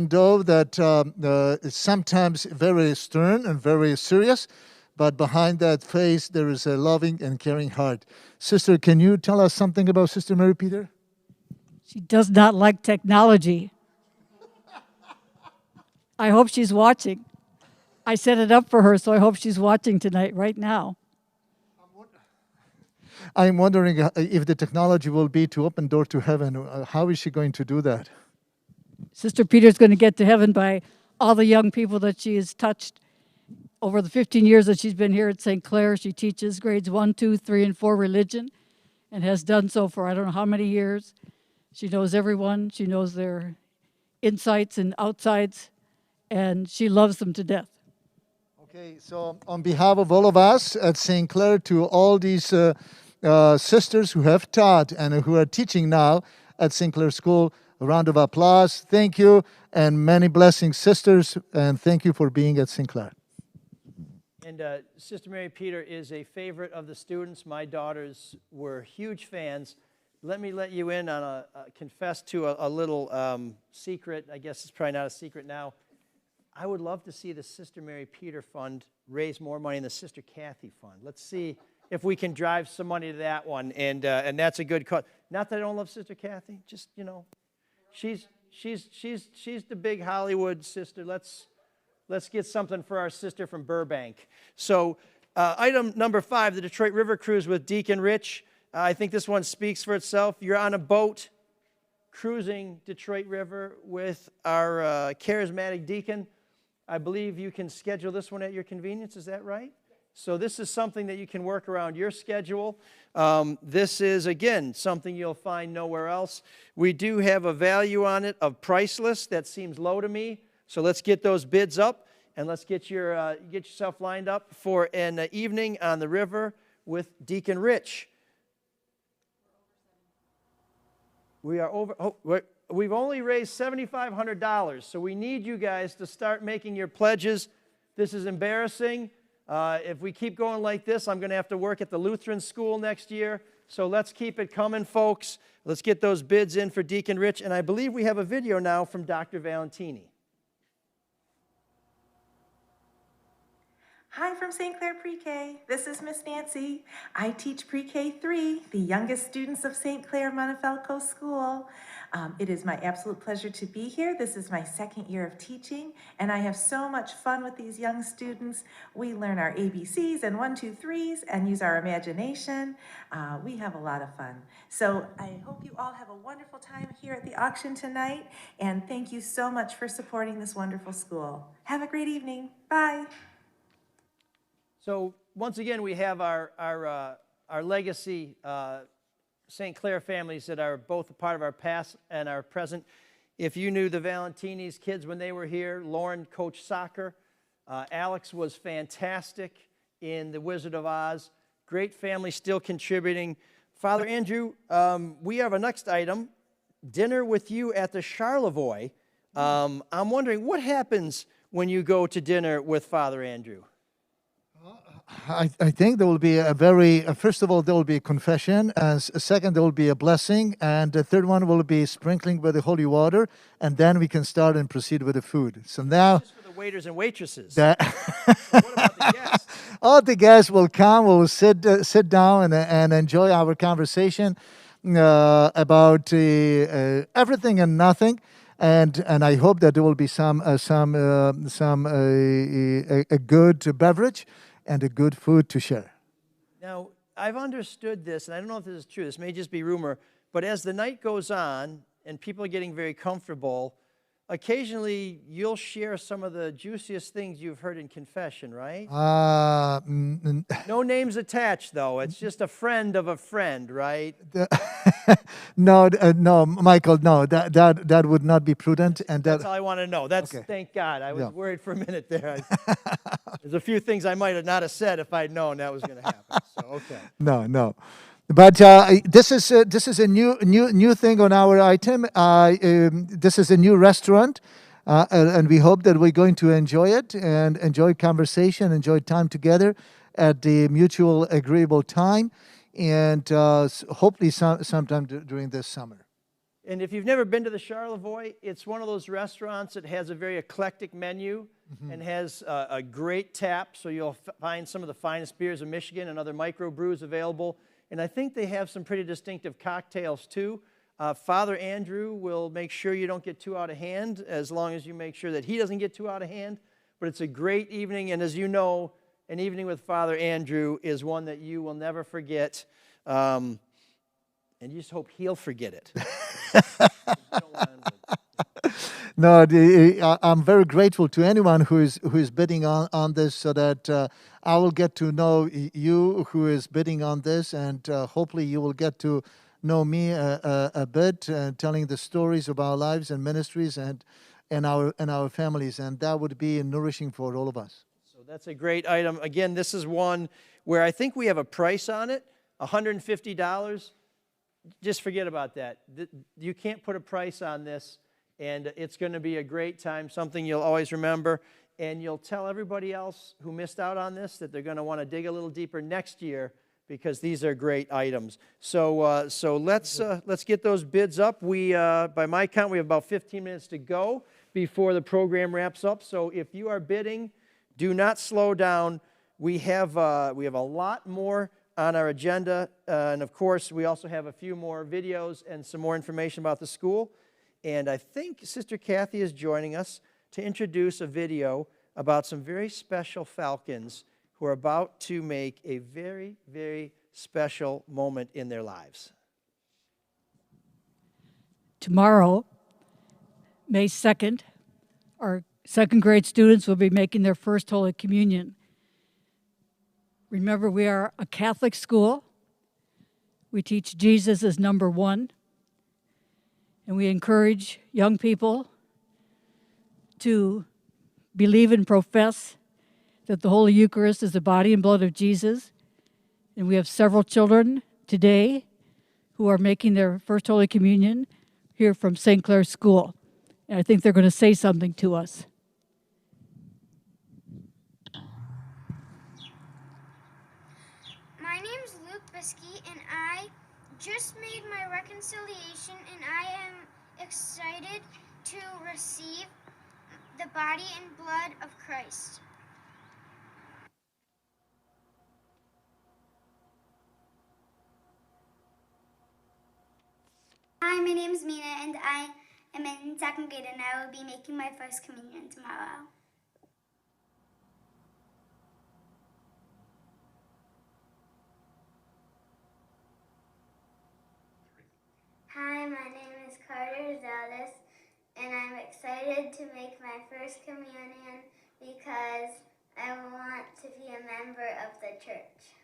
though that it's sometimes very stern and very serious, but behind that face there is a loving and caring heart. Sister, can you tell us something about Sister Mary Peter? She does not like technology. I hope she's watching. I set it up for her, so I hope she's watching tonight, right now. I'm wondering if the technology will be to open door to heaven. How is she going to do that? Sister Peter's going to get to heaven by all the young people that she has touched over the 15 years that she's been here at St. Clair. She teaches grades 1, 2, 3, and 4 religion, and has done so for I don't know how many years. She knows everyone. She knows their insides and outsides, and she loves them to death. Okay, so on behalf of all of us at St. Clair, to all these sisters who have taught and who are teaching now at St. Clair School, a round of applause. Thank you, and many blessings, sisters, and thank you for being at St. Clair. And Sister Mary Peter is a favorite of the students. My daughters were huge fans. Let me let you in on confess to a little secret. I guess it's probably not a secret now. I would love to see the Sister Mary Peter Fund raise more money than the Sister Kathy Fund. Let's see if we can drive some money to that one, and that's a good cause. Not that I don't love Sister Kathy, just, you know, she's the big Hollywood sister. Let's get something for our sister from Burbank. So item number 5, the Detroit River Cruise with Deacon Rich. I think this one speaks for itself. You're on a boat cruising Detroit River with our charismatic deacon. I believe you can schedule this one at your convenience. Is that right? So this is something that you can work around your schedule. This is, again, something you'll find nowhere else. We do have a value on it of priceless. That seems low to me. So let's get those bids up. and let's get yourself lined up for an evening on the river with Deacon Rich. We are over. We've only raised $7,500, so we need you guys to start making your pledges. This is embarrassing. If we keep going like this, I'm going to have to work at the Lutheran school next year. So let's keep it coming, folks. Let's get those bids in for Deacon Rich. And I believe we have a video now from Dr. Valentini. Hi from St. Clair Pre-K. This is Miss Nancy. I teach Pre-K 3, the youngest students of St. Clair Montefelco School. It is my absolute pleasure to be here. This is my second year of teaching, and I have so much fun with these young students. We learn our ABCs and 1, 2, 3s and use our imagination. We have a lot of fun. So I hope you all have a wonderful time here at the auction tonight, and thank you so much for supporting this wonderful school. Have a great evening. Bye. So once again, we have our legacy St. Clair families that are both a part of our past and our present. If you knew the Valentini's kids when they were here, Lauren coached soccer. Alex was fantastic in The Wizard of Oz. Great family, still contributing. Father Andrew, we have a next item, dinner with you at the Charlevoix. I'm wondering, what happens when you go to dinner with Father Andrew? I think there will be a very, first of all, there will be a confession. Second, there will be a blessing. And the third one will be sprinkling with the holy water. And then we can start and proceed with the food. So now. Just for the waiters and waitresses. What about the guests? All the guests will come, will sit down and enjoy our conversation about everything and nothing. And I hope that there will be some a good beverage and a good food to share. Now, I've understood this, and I don't know if this is true, this may just be rumor, but as the night goes on and people are getting very comfortable, occasionally you'll share some of the juiciest things you've heard in confession, right? No names attached, though. It's just a friend of a friend, right? No, Michael, no, that would not be prudent. And that's all I want to know. That's okay. Thank God. I was worried for a minute there. There's a few things I might have not have said if I'd known that was going to happen. So okay. No. But this is a new thing on our item. This is a new restaurant, and we hope that we're going to enjoy it and enjoy conversation, enjoy time together at the mutual agreeable time, and hopefully sometime during this summer. And if you've never been to the Charlevoix, it's one of those restaurants that has a very eclectic menu and has a great tap, so you'll find some of the finest beers of Michigan and other microbrews available. And I think they have some pretty distinctive cocktails, too. Father Andrew will make sure you don't get too out of hand, as long as you make sure that he doesn't get too out of hand. But it's a great evening, and as you know, an evening with Father Andrew is one that you will never forget. And you just hope he'll forget it. No, I'm very grateful to anyone who is bidding on this, so that I will get to know you who is bidding on this, and hopefully you will get to know me a bit, telling the stories of our lives and ministries and our families, and that would be nourishing for all of us. So that's a great item. Again, this is one where I think we have a price on it, $150. Just forget about that. You can't put a price on this. And it's going to be a great time, something you'll always remember. And you'll tell everybody else who missed out on this that they're going to want to dig a little deeper next year, because these are great items. So let's get those bids up. By my count, we have about 15 minutes to go before the program wraps up. So if you are bidding, do not slow down. We have a lot more on our agenda. And of course, we also have a few more videos and some more information about the school. And I think Sister Kathy is joining us to introduce a video about some very special Falcons who are about to make a very, very special moment in their lives. Tomorrow, May 2nd, our second grade students will be making their first Holy Communion. Remember, we are a Catholic school. We teach Jesus as number one. And we encourage young people to believe and profess that the Holy Eucharist is the body and blood of Jesus. And we have several children today who are making their first Holy Communion here from St. Clair School. And I think they're going to say something to us. My name's Luke Biskey, and I just made my reconciliation, and I am excited to receive the body and blood of Christ. Hi, my name is Mina, and I am in second grade, and I will be making my first communion tomorrow. Hi, my name is Carter Zeldis, and I'm excited to make my first communion because I want to be a member of the church.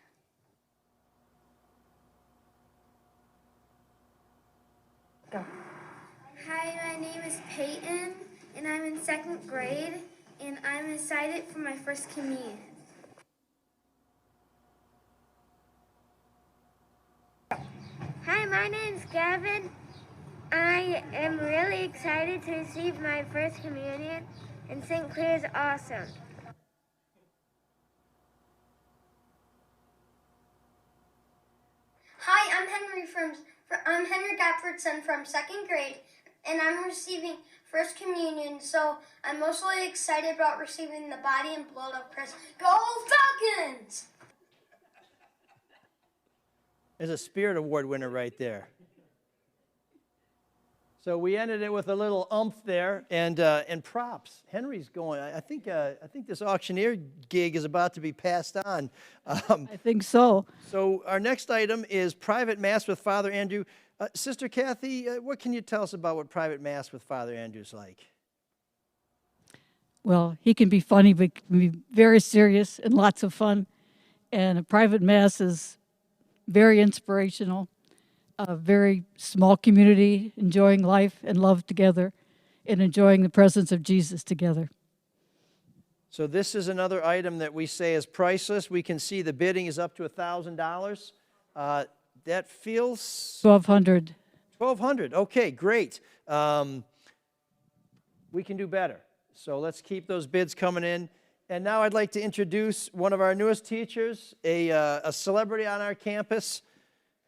Hi, my name is Peyton, and I'm in second grade, and I'm excited for my first communion. Hi, my name's Gavin. I am really excited to receive my first communion, and St. Clair is awesome. Hi, I'm Henry Gaffordson from second grade, and I'm receiving First Communion, so I'm mostly excited about receiving the body and blood of Christ. Go Falcons! There's a Spirit Award winner right there. So we ended it with a little umph there, and props. Henry's going. I think this auctioneer gig is about to be passed on. I think so. So our next item is private mass with Father Andrew. Sister Kathy, what can you tell us about what private mass with Father Andrew's like? Well, he can be funny, but can be very serious and lots of fun. And a private mass is very inspirational. A very small community enjoying life and love together and enjoying the presence of Jesus together. So this is another item that we say is priceless. We can see the bidding is up to $1,000. That feels... $1,200. $1,200. Okay, great. We can do better. So let's keep those bids coming in. And now I'd like to introduce one of our newest teachers, a celebrity on our campus.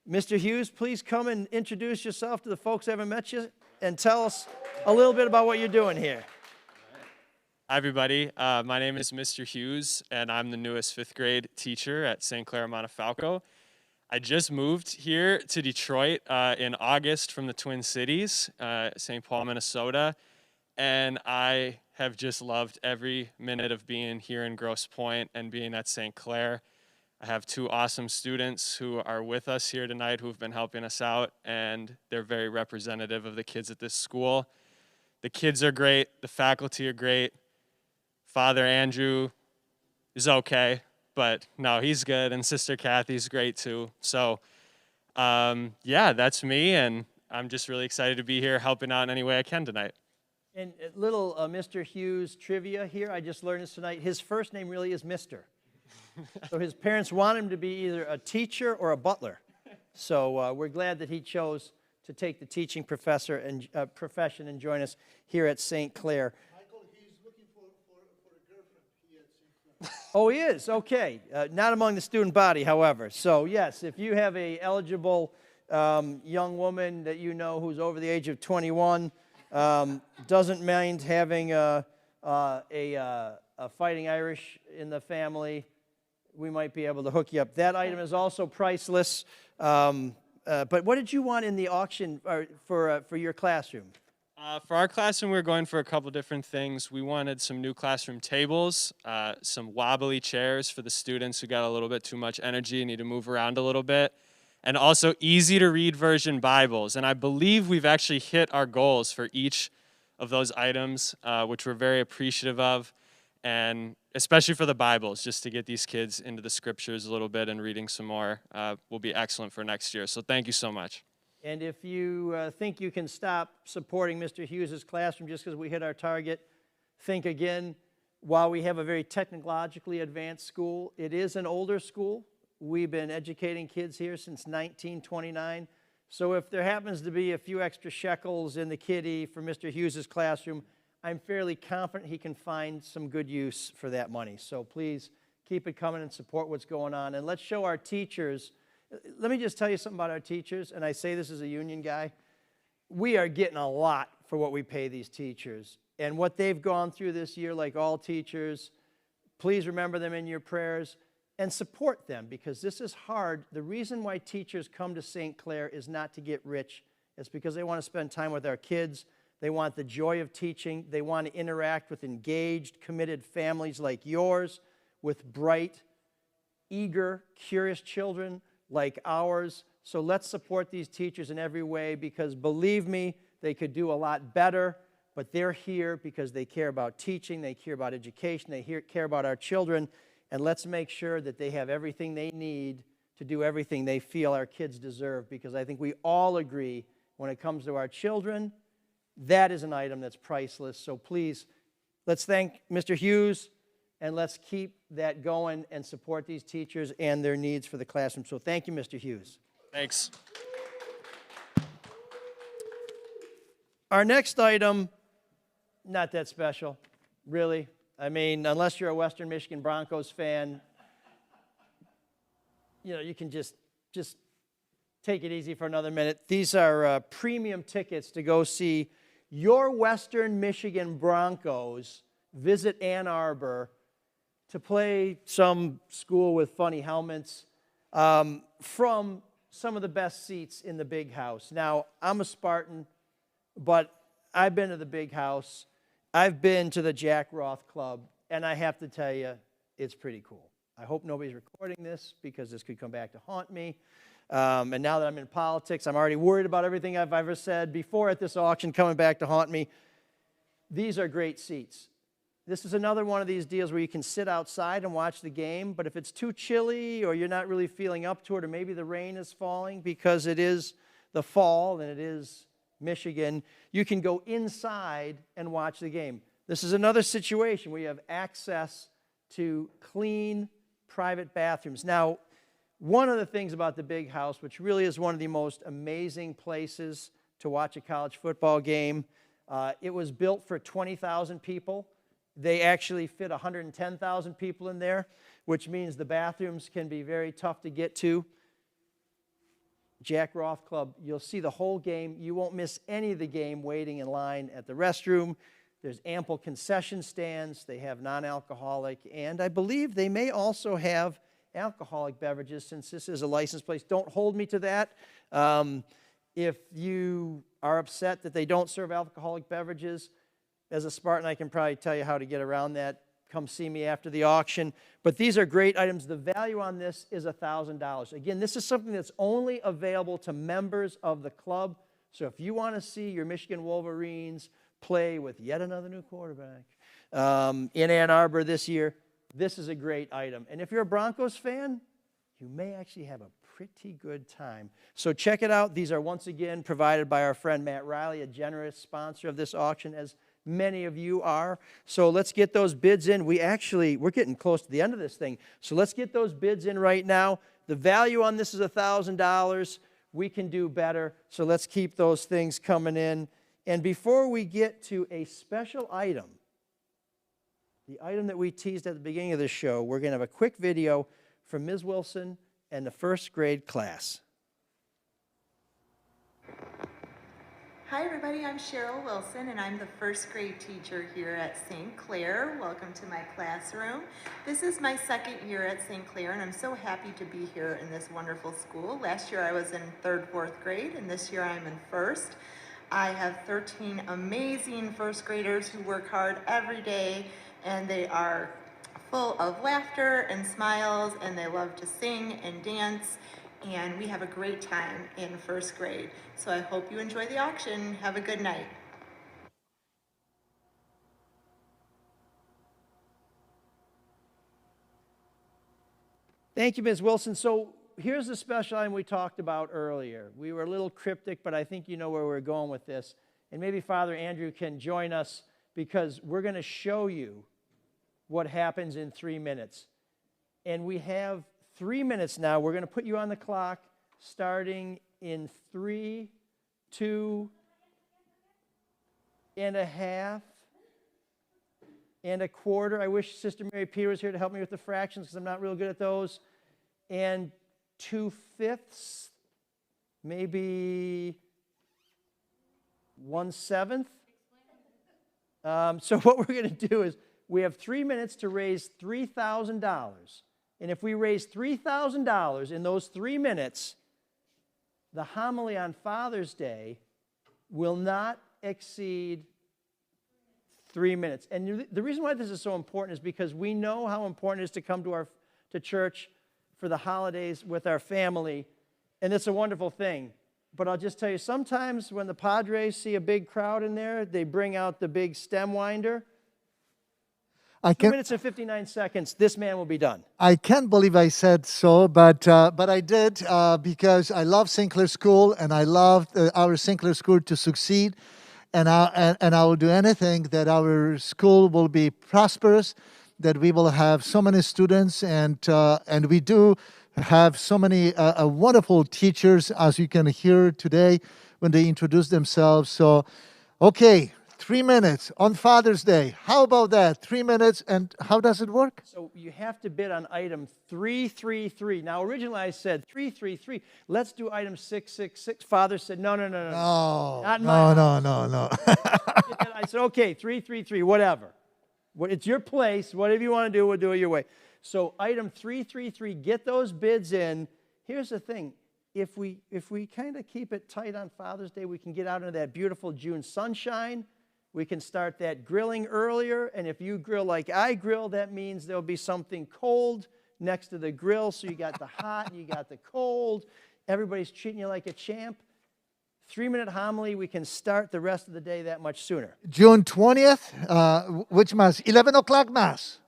Mr. Hughes, please come and introduce yourself to the folks who haven't met you and tell us a little bit about what you're doing here. Hi, everybody. My name is Mr. Hughes, and I'm the newest fifth grade teacher at St. Clair Montefalco. I just moved here to Detroit in August from the Twin Cities, St. Paul, Minnesota, and I have just loved every minute of being here in Grosse Pointe and being at St. Clair. I have two awesome students who are with us here tonight who've been helping us out, and they're very representative of the kids at this school. The kids are great. The faculty are great. Father Andrew is okay, but no, he's good, and Sister Kathy's great too. So, yeah, that's me, and I'm just really excited to be here helping out in any way I can tonight. And a little Mr. Hughes trivia here. I just learned this tonight. His first name really is Mr. So his parents want him to be either a teacher or a butler. So we're glad that he chose to take the teaching profession and join us here at St. Clair. Michael, he's looking for a girlfriend here at St. Clair. Oh, he is? Okay. Not among the student body, however. So, yes, if you have a eligible young woman that you know who's over the age of 21, doesn't mind having a Fighting Irish in the family, we might be able to hook you up. That item is also priceless. But what did you want in the auction for your classroom? For our classroom, we were going for a couple different things. We wanted some new classroom tables, some wobbly chairs for the students who got a little bit too much energy and need to move around a little bit, and also easy-to-read version Bibles. And I believe we've actually hit our goals for each of those items, which we're very appreciative of, and especially for the Bibles, just to get these kids into the scriptures a little bit and reading some more will be excellent for next year. So thank you so much. And if you think you can stop supporting Mr. Hughes' classroom just because we hit our target, think again. while we have a very technologically advanced school, it is an older school. We've been educating kids here since 1929. So if there happens to be a few extra shekels in the kitty for Mr. Hughes' classroom, I'm fairly confident he can find some good use for that money. So please keep it coming and support what's going on. And let's show our teachers. Let me just tell you something about our teachers, and I say this as a union guy. We are getting a lot for what we pay these teachers. And what they've gone through this year, like all teachers, please remember them in your prayers and support them, because this is hard. The reason why teachers come to St. Clair is not to get rich. It's because they want to spend time with our kids. They want the joy of teaching. They want to interact with engaged, committed families like yours, with bright, eager, curious children like ours. So let's support these teachers in every way, because believe me, they could do a lot better, but they're here because they care about teaching, they care about education, they care about our children, and let's make sure that they have everything they need to do everything they feel our kids deserve, because I think we all agree when it comes to our children, that is an item that's priceless. So please, let's thank Mr. Hughes, and let's keep that going and support these teachers and their needs for the classroom. So thank you, Mr. Hughes. Thanks. Our next item, not that special, really. I mean, unless you're a Western Michigan Broncos fan, you know, you can just take it easy for another minute. These are premium tickets to go see your Western Michigan Broncos visit Ann Arbor to play some school with funny helmets from some of the best seats in the Big House. Now, I'm a Spartan, but I've been to the Big House. I've been to the Jack Roth Club, and I have to tell you, it's pretty cool. I hope nobody's recording this, because this could come back to haunt me. And now that I'm in politics, I'm already worried about everything I've ever said before at this auction coming back to haunt me. These are great seats. This is another one of these deals where you can sit outside and watch the game, but if it's too chilly or you're not really feeling up to it, or maybe the rain is falling because it is the fall and it is Michigan, you can go inside and watch the game. This is another situation where you have access to clean private bathrooms. Now, one of the things about the Big House, which really is one of the most amazing places to watch a college football game, it was built for 20,000 people. They actually fit 110,000 people in there, which means the bathrooms can be very tough to get to. Jack Roth Club, you'll see the whole game. You won't miss any of the game waiting in line at the restroom. There's ample concession stands. They have non-alcoholic, and I believe they may also have alcoholic beverages, since this is a licensed place. Don't hold me to that. If you are upset that they don't serve alcoholic beverages, as a Spartan, I can probably tell you how to get around that. Come see me after the auction. But these are great items. The value on this is $1,000. Again, this is something that's only available to members of the club. So if you want to see your Michigan Wolverines play with yet another new quarterback in Ann Arbor this year, this is a great item. And if you're a Broncos fan, you may actually have a pretty good time. So check it out. These are once again provided by our friend Matt Riley, a generous sponsor of this auction, as many of you are. So let's get those bids in. We're getting close to the end of this thing. So let's get those bids in right now. The value on this is $1,000. We can do better. So let's keep those things coming in. And before we get to a special item, the item that we teased at the beginning of the show, we're going to have a quick video from Ms. Wilson and the first grade class. Hi everybody, I'm Cheryl Wilson and I'm the first grade teacher here at St. Clair. Welcome to my classroom. This is my second year at St. Clair and I'm so happy to be here in this wonderful school. Last year I was in third, fourth grade, and this year I'm in first. I have 13 amazing first graders who work hard every day, and they are full of laughter and smiles, and they love to sing and dance, and we have a great time in first grade. So I hope you enjoy the auction. Have a good night. Thank you, Ms. Wilson. So here's the special item we talked about earlier. We were a little cryptic, but I think you know where we're going with this. And maybe Father Andrew can join us, because we're going to show you what happens in 3 minutes. And we have 3 minutes now. We're going to put you on the clock starting in 3, 2 and a half, and a quarter. I wish Sister Mary Peter was here to help me with the fractions because I'm not real good at those. And 2/5, maybe 1/7. So what we're going to do is we have 3 minutes to raise $3,000. And if we raise $3,000 in those 3 minutes, the homily on Father's Day will not exceed 3 minutes. And the reason why this is so important is because we know how important it is to come to church for the holidays with our family, and it's a wonderful thing. But I'll just tell you, sometimes when the Padres see a big crowd in there, they bring out the big stem winder. 2 minutes and 59 seconds, this man will be done. I can't believe I said so, but I did because I love St. Clair School, and I love our St. Clair School to succeed. And I will do anything that our school will be prosperous, that we will have so many students, and we do have so many wonderful teachers, as you can hear today when they introduce themselves. So, okay, 3 minutes on Father's Day. How about that? 3 minutes, and how does it work? So you have to bid on item 333. Now, originally I said 333. Let's do item 666. Father said, no. No, Not in my house. no. I said, okay, 333, whatever. It's your place. Whatever you want to do, we'll do it your way. So item 333, get those bids in. Here's the thing. If we kind of keep it tight on Father's Day, we can get out into that beautiful June sunshine. We can start that grilling earlier. And if you grill like I grill, that means there'll be something cold next to the grill. So you got the hot and you got the cold. Everybody's treating you like a champ. 3-minute homily, we can start the rest of the day that much sooner. June 20th, which Mass? 11 o'clock Mass.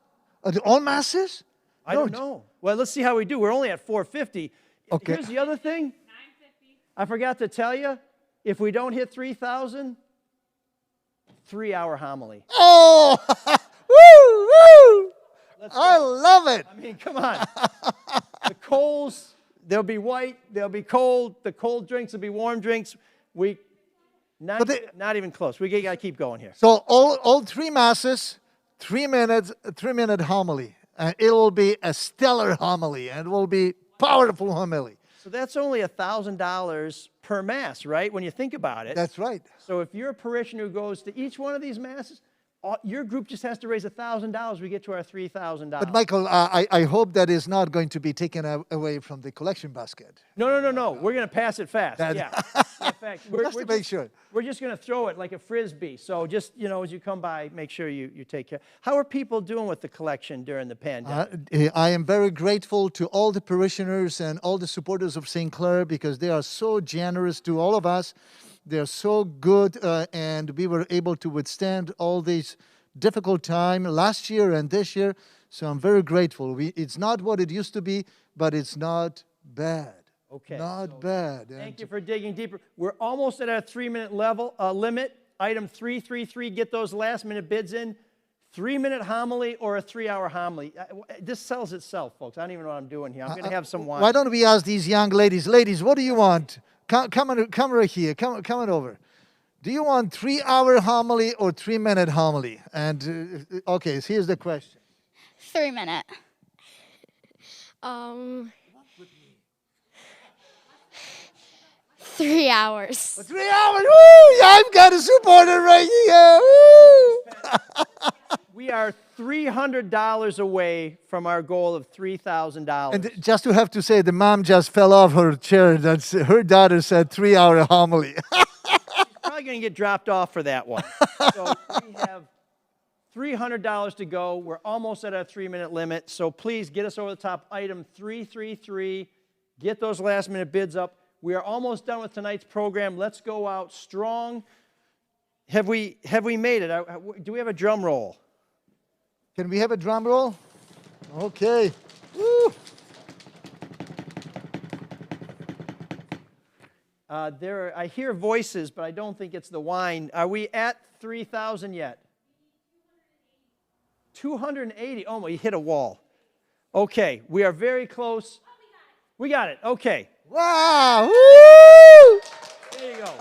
All Masses? I don't know. Well, let's see how we do. We're only at 4:50. Okay. Here's the other thing. 9:50. I forgot to tell you, if we don't hit 3,000, 3-hour homily. Oh, woo! I love it. I mean, come on. The coals, they'll be white, they'll be cold. The cold drinks will be warm drinks. Not even close. We got to keep going here. So all 3 Masses, 3 minutes, 3-minute homily. And it will be a stellar homily, and it will be powerful homily. So that's only $1,000 per Mass, right? When you think about it. That's right. So if you're a parishioner who goes to each one of these Masses, your group just has to raise $1,000. We get to our $3,000. But Michael, I hope that is not going to be taken away from the collection basket. No. We're going to pass it fast. Yeah. In fact, we're just going to throw it like a frisbee. So just, as you come by, make sure you take care. How are people doing with the collection during the pandemic? I am very grateful to all the parishioners and all the supporters of St. Clair because they are so generous to all of us. They're so good, and we were able to withstand all these difficult time last year and this year. So I'm very grateful. It's not what it used to be, but it's not bad. Okay. Not bad. Thank you for digging deeper. We're almost at our 3-minute limit. Item 333, get those last-minute bids in. 3-minute homily or a 3-hour homily. This sells itself, folks. I don't even know what I'm doing here. I'm going to have some wine. Why don't we ask these young ladies? Ladies, what do you want? Come right here. Come on over. Do you want 3-hour homily or 3-minute homily? And okay, so here's the question. 3-minute. 3 hours. 3 hours. Woo! I've got a supporter right here. Woo! We are $300 away from our goal of $3,000. And just to have to say, the mom just fell off her chair. That's her daughter said 3-hour homily. She's probably going to get dropped off for that one. So we have $300 to go. We're almost at our 3-minute limit. So please get us over the top. Item 333. Get those last-minute bids up. We are almost done with tonight's program. Let's go out strong. Have we made it? Do we have a drum roll? Can we have a drum roll? Okay. Woo. I hear voices, but I don't think it's the wine. Are we at 3,000 yet? 280. Oh, you hit a wall. Okay, we are very close. We got it. Okay. Wow! Woo! There you go.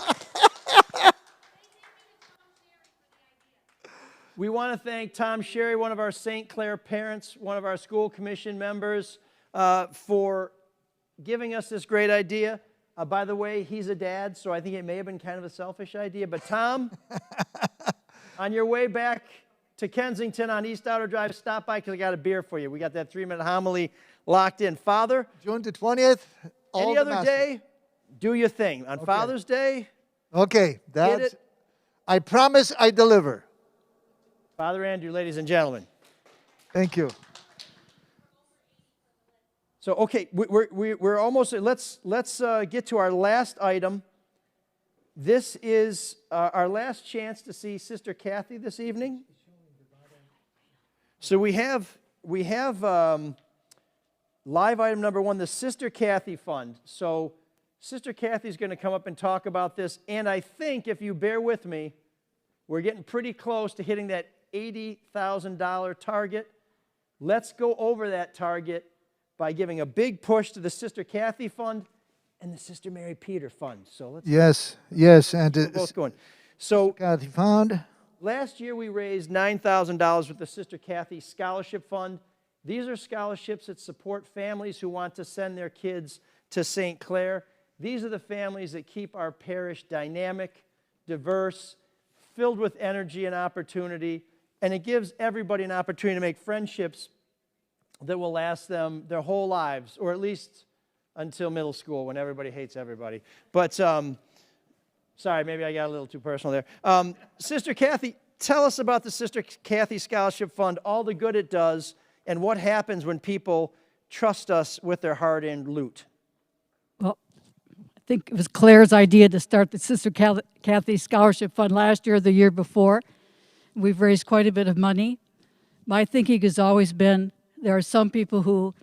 We want to thank Tom Sherry, one of our St. Clair parents, one of our school commission members, for giving us this great idea. By the way, he's a dad, so I think it may have been kind of a selfish idea. But Tom, on your way back to Kensington on East Outer Drive, stop by because I got a beer for you. We got that 3-minute homily locked in. Father, June the 20th. any other day, do your thing. On Father's Day, Okay, get that's. it. I promise I deliver. Father Andrew, ladies and gentlemen. Thank you. So, okay, we're almost, let's get to our last item. This is our last chance to see Sister Kathy this evening. So we have live item number 1, the Sister Kathy Fund. So Sister Kathy's going to come up and talk about this, and I think, if you bear with me, we're getting pretty close to hitting that $80,000 target. Let's go over that target by giving a big push to the Sister Kathy Fund and the Sister Mary Peter Fund. So let's Yes, and both going. So Kathy Fund. last year we raised $9,000 with the Sister Kathy Scholarship Fund. These are scholarships that support families who want to send their kids to St. Clair. These are the families that keep our parish dynamic, diverse, filled with energy and opportunity, and it gives everybody an opportunity to make friendships that will last them their whole lives, or at least until middle school when everybody hates everybody. But, sorry, maybe I got a little too personal there. Sister Kathy, tell us about the Sister Kathy Scholarship Fund, all the good it does, and what happens when people trust us with their hard-earned loot. Well, I think it was Claire's idea to start the Sister Kathy Scholarship Fund last year or the year before. We've raised quite a bit of money. My thinking has always been there are some people who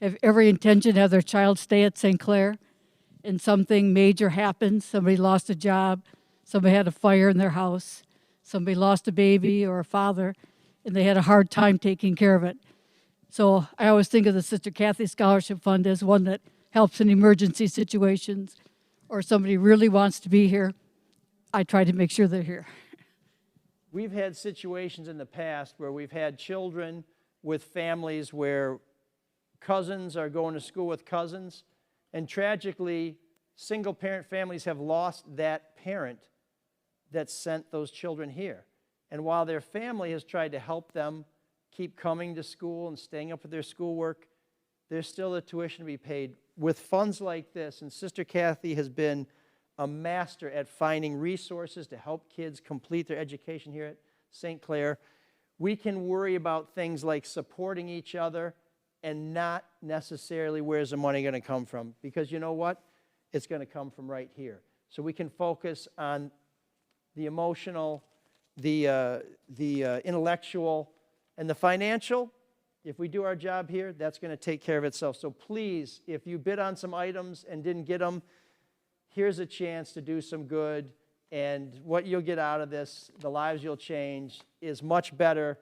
have every intention to have their child stay at St. Clair, and something major happens. Somebody lost a job, somebody had a fire in their house, somebody lost a baby or a father, and they had a hard time taking care of it. So I always think of the Sister Kathy Scholarship Fund as one that helps in emergency situations, or somebody really wants to be here. I try to make sure they're here. We've had situations in the past where we've had children with families where cousins are going to school with cousins, and tragically, single-parent families have lost that parent that sent those children here. And while their family has tried to help them keep coming to school and staying up with their schoolwork, there's still a tuition to be paid. With funds like this, and Sister Kathy has been a master at finding resources to help kids complete their education here at St. Clair, we can worry about things like supporting each other and not necessarily where's the money going to come from. Because you know what? It's going to come from right here. So we can focus on the emotional, the intellectual, and the financial. If we do our job here, that's going to take care of itself. So please, if you bid on some items and didn't get them, here's a chance to do some good. And what you'll get out of this, the lives you'll change, is much better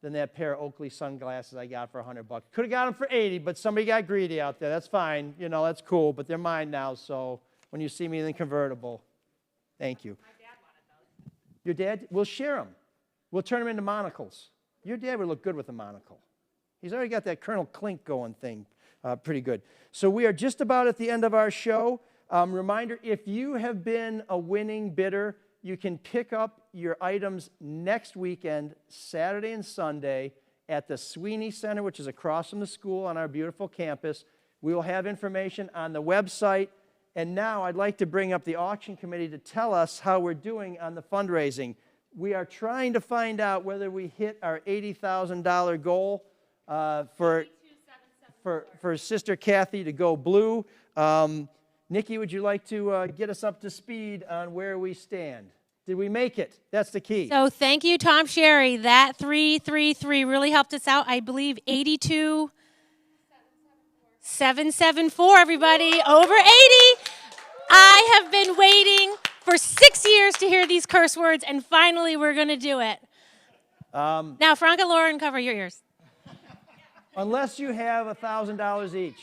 than that pair of Oakley sunglasses I got for $100. Could have got them for 80, but somebody got greedy out there. That's fine. You know, that's cool, but they're mine now. So when you see me in the convertible, thank you. My dad wanted those. Your dad? We'll share them. We'll turn them into monocles. Your dad would look good with a monocle. He's already got that Colonel Klink going thing pretty good. So we are just about at the end of our show. Reminder, if you have been a winning bidder, you can pick up your items next weekend, Saturday and Sunday, at the Sweeney Center, which is across from the school on our beautiful campus. We will have information on the website. And now I'd like to bring up the auction committee to tell us how we're doing on the fundraising. We are trying to find out whether we hit our $80,000 goal for Sister Kathy to go blue. Nikki, would you like to get us up to speed on where we stand? Did we make it? That's the key. So thank you, Tom Sherry. That 333 really helped us out. I believe 82,774, everybody. Over 80. I have been waiting for 6 years to hear these curse words, and finally we're going to do it. Now, Franca, Lauren, cover your ears. Unless you have $1,000 each.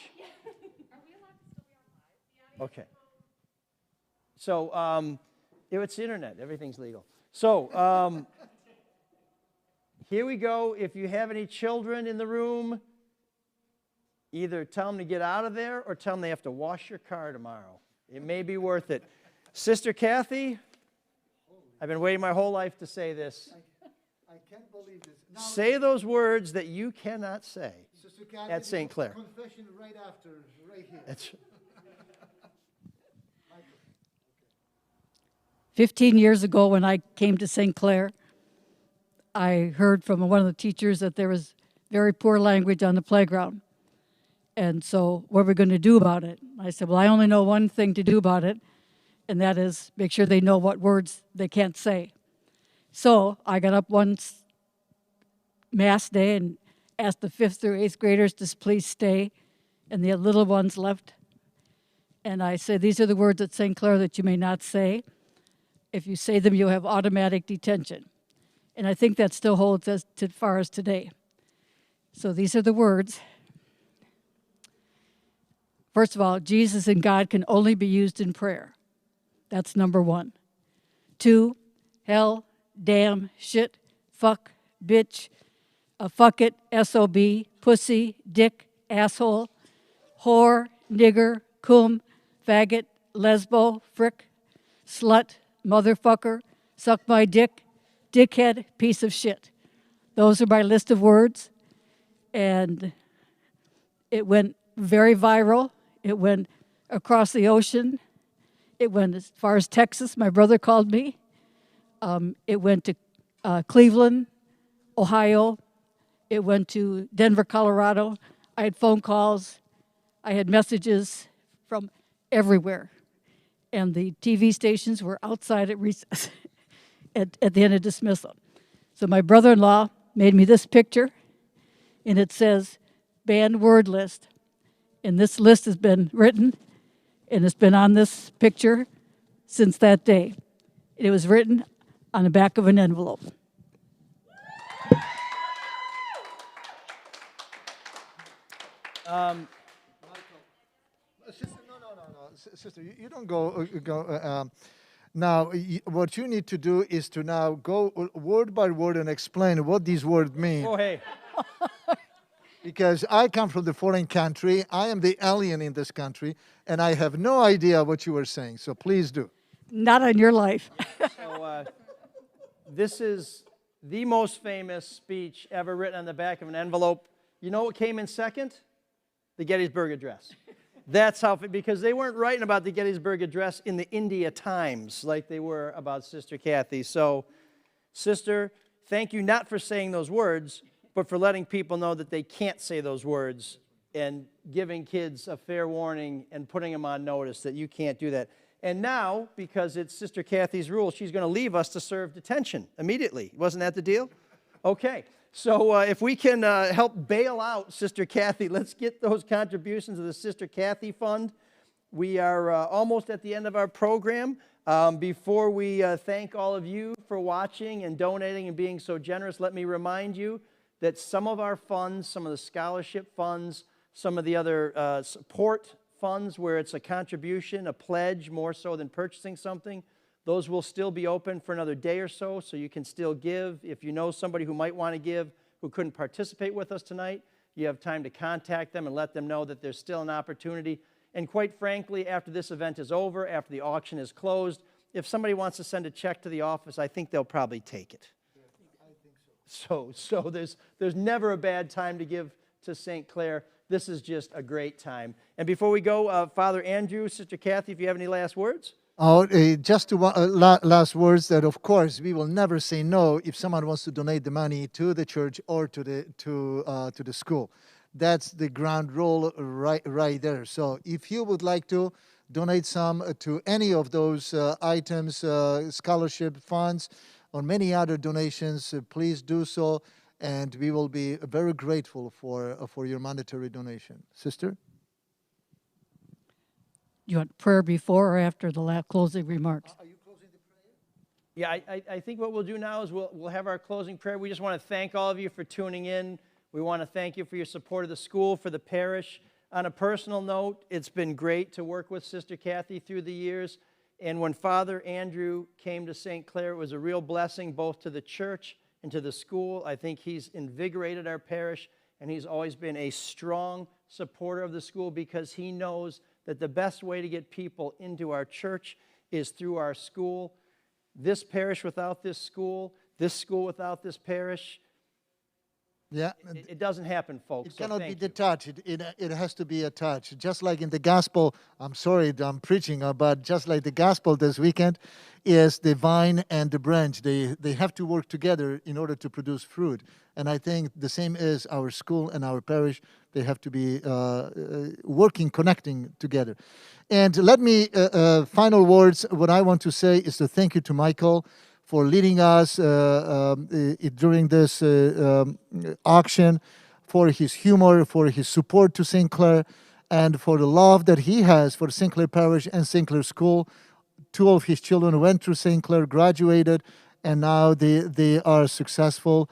Okay. So, it's the internet. Everything's legal. So, here we go. If you have any children in the room, either tell them to get out of there or tell them they have to wash your car tomorrow. It may be worth it. Sister Kathy, I've been waiting my whole life to say this. I can't believe this. Now, Say those words that you cannot say Sister Kathy, at St. Clair. Confession right after, right here. That's 15 years ago when I came to St. Clair, I heard from one of the teachers that there was very poor language on the playground. And so what are we going to do about it? I said, well, I only know one thing to do about it, and that is make sure they know what words they can't say. So I got up one Mass day and asked the 5th through 8th graders to please stay, and the little ones left. And I said, these are the words at St. Clair that you may not say. If you say them, you'll have automatic detention. And I think that still holds as far as today. So these are the words. First of all, Jesus and God can only be used in prayer. That's number 1. 2, hell, damn, shit, fuck, bitch, fuck it, SOB, pussy, dick, asshole, whore, nigger, cum, faggot, lesbo, frick, slut, motherfucker, suck my dick, dickhead, piece of shit. Those are my list of words. And it went very viral. It went across the ocean. It went as far as Texas. My brother called me. It went to Cleveland, Ohio. It went to Denver, Colorado. I had phone calls. I had messages from everywhere. And the TV stations were outside at recess at the end of dismissal. So my brother-in-law made me this picture, and it says, banned word list. And this list has been written, and it's been on this picture since that day. It was written on the back of an envelope. Sister, no. Sister, you don't go. Now, what you need to do is to now go word by word and explain what these words mean. Oh, hey. Because I come from the foreign country, I am the alien in this country, and I have no idea what you were saying. So please do. Not on your life. So, this is the most famous speech ever written on the back of an envelope. You know what came in second? The Gettysburg Address. That's how, because they weren't writing about the Gettysburg Address in the India Times like they were about Sister Kathy. So, Sister, thank you not for saying those words, but for letting people know that they can't say those words and giving kids a fair warning and putting them on notice that you can't do that. And now, because it's Sister Kathy's rule, she's going to leave us to serve detention immediately. Wasn't that the deal? Okay. So if we can help bail out Sister Kathy, let's get those contributions to the Sister Kathy Fund. We are almost at the end of our program. Before we thank all of you for watching and donating and being so generous, let me remind you that some of our funds, some of the scholarship funds, some of the other support funds where it's a contribution, a pledge, more so than purchasing something, those will still be open for another day or so you can still give. If you know somebody who might want to give who couldn't participate with us tonight, you have time to contact them and let them know that there's still an opportunity. And quite frankly, after this event is over, after the auction is closed, if somebody wants to send a check to the office, I think they'll probably take it. So there's never a bad time to give to St. Clair. This is just a great time. And before we go, Father Andrew, Sister Kathy, if you have any last words? Just to last words that, of course, we will never say no if someone wants to donate the money to the church or to the school. That's the ground rule right there. So if you would like to donate some to any of those items, scholarship funds, or many other donations, please do so, and we will be very grateful for your monetary donation. Sister? You want prayer before or after the closing remarks? Are you closing the prayer? Yeah, I think what we'll do now is we'll have our closing prayer. We just want to thank all of you for tuning in. We want to thank you for your support of the school, for the parish. On a personal note, it's been great to work with Sister Kathy through the years. And when Father Andrew came to St. Clair, it was a real blessing both to the church and to the school. I think he's invigorated our parish, and he's always been a strong supporter of the school because he knows that the best way to get people into our church is through our school. This parish without this school without this parish, Yeah. it doesn't happen, folks. It So cannot be thank you. detached. It has to be attached. Just like in the gospel, I'm sorry that I'm preaching, but just like the gospel this weekend is the vine and the branch. They have to work together in order to produce fruit. And I think the same is our school and our parish. They have to be working, connecting together. And let me, final words, what I want to say is to thank you to Michael for leading us during this auction, for his humor, for his support to St. Clair, and for the love that he has for St. Clair Parish and St. Clair School. 2 of his children went through St. Clair, graduated, and now they are successfully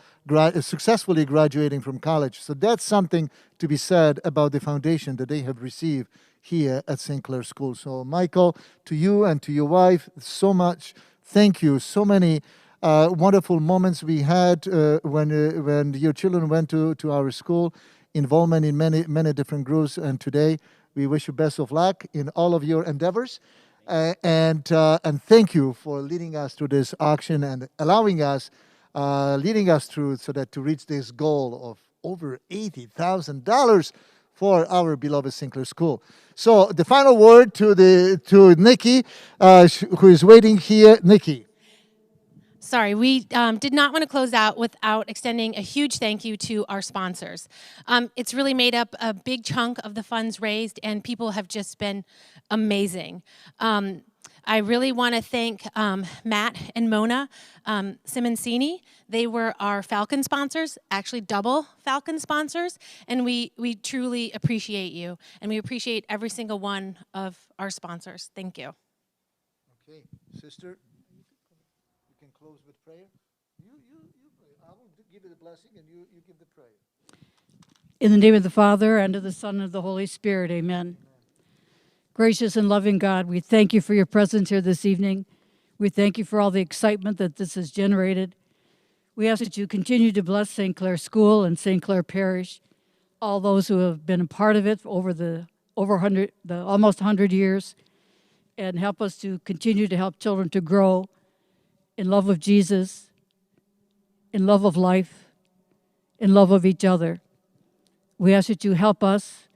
graduating from college. So that's something to be said about the foundation that they have received here at St. Clair School. So Michael, to you and to your wife, so much thank you. So many wonderful moments we had when your children went to our school, involvement in many different groups, and today we wish you best of luck in all of your endeavors. And thank you for leading us through this auction and allowing us, leading us through so that to reach this goal of over $80,000 for our beloved St. Clair School. So the final word to Nikki, who is waiting here. Nikki. Sorry, we did not want to close out without extending a huge thank you to our sponsors. It's really made up a big chunk of the funds raised, and people have just been amazing. I really want to thank Matt and Mona Simoncini. They were our Falcon sponsors, actually double Falcon sponsors, and we truly appreciate you, and we appreciate every single one of our sponsors. Thank you. Okay, sister. Close with prayer. You pray. I will give you the blessing, and you give the prayer. In the name of the Father, and of the Son, and of the Holy Spirit, amen. Gracious and loving God, we thank you for your presence here this evening. We thank you for all the excitement that this has generated. We ask that you continue to bless St. Clair School and St. Clair Parish, all those who have been a part of it over almost 100 years, and help us to continue to help children to grow in love of Jesus, in love of life, in love of each other. We ask that you help us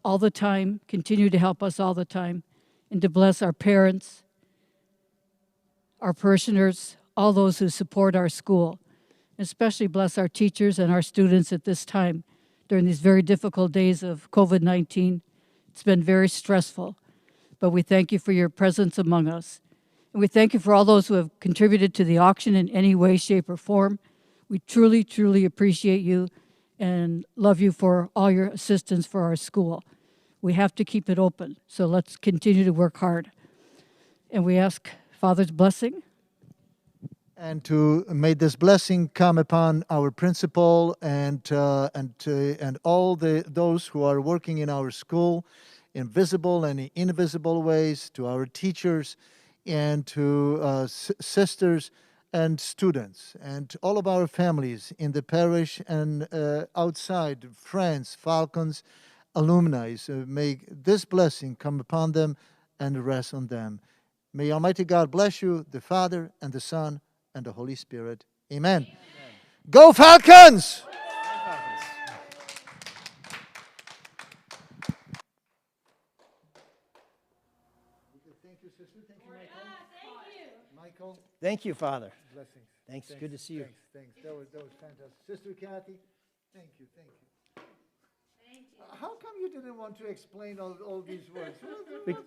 all the time, continue to help us all the time, and to bless our parents, our parishioners, all those who support our school. Especially bless our teachers and our students at this time during these very difficult days of COVID-19. It's been very stressful, but we thank you for your presence among us. And we thank you for all those who have contributed to the auction in any way, shape, or form. We truly, truly appreciate you and love you for all your assistance for our school. We have to keep it open, so let's continue to work hard. And we ask Father's blessing. And to may this blessing come upon our principal and all those who are working in our school, in visible and invisible ways, to our teachers, and to sisters and students, and all of our families in the parish and outside, friends, Falcons, alumni. So may this blessing come upon them and rest on them. May Almighty God bless you, the Father, and the Son, and the Holy Spirit. Amen. Amen. Go Falcons! Thank you, sister. Thank you, Michael. Thank you, Father. Blessings. Thanks. Good to see you. Thanks. That was fantastic. Sister Kathy, thank you. How come you didn't want to explain all these words? Because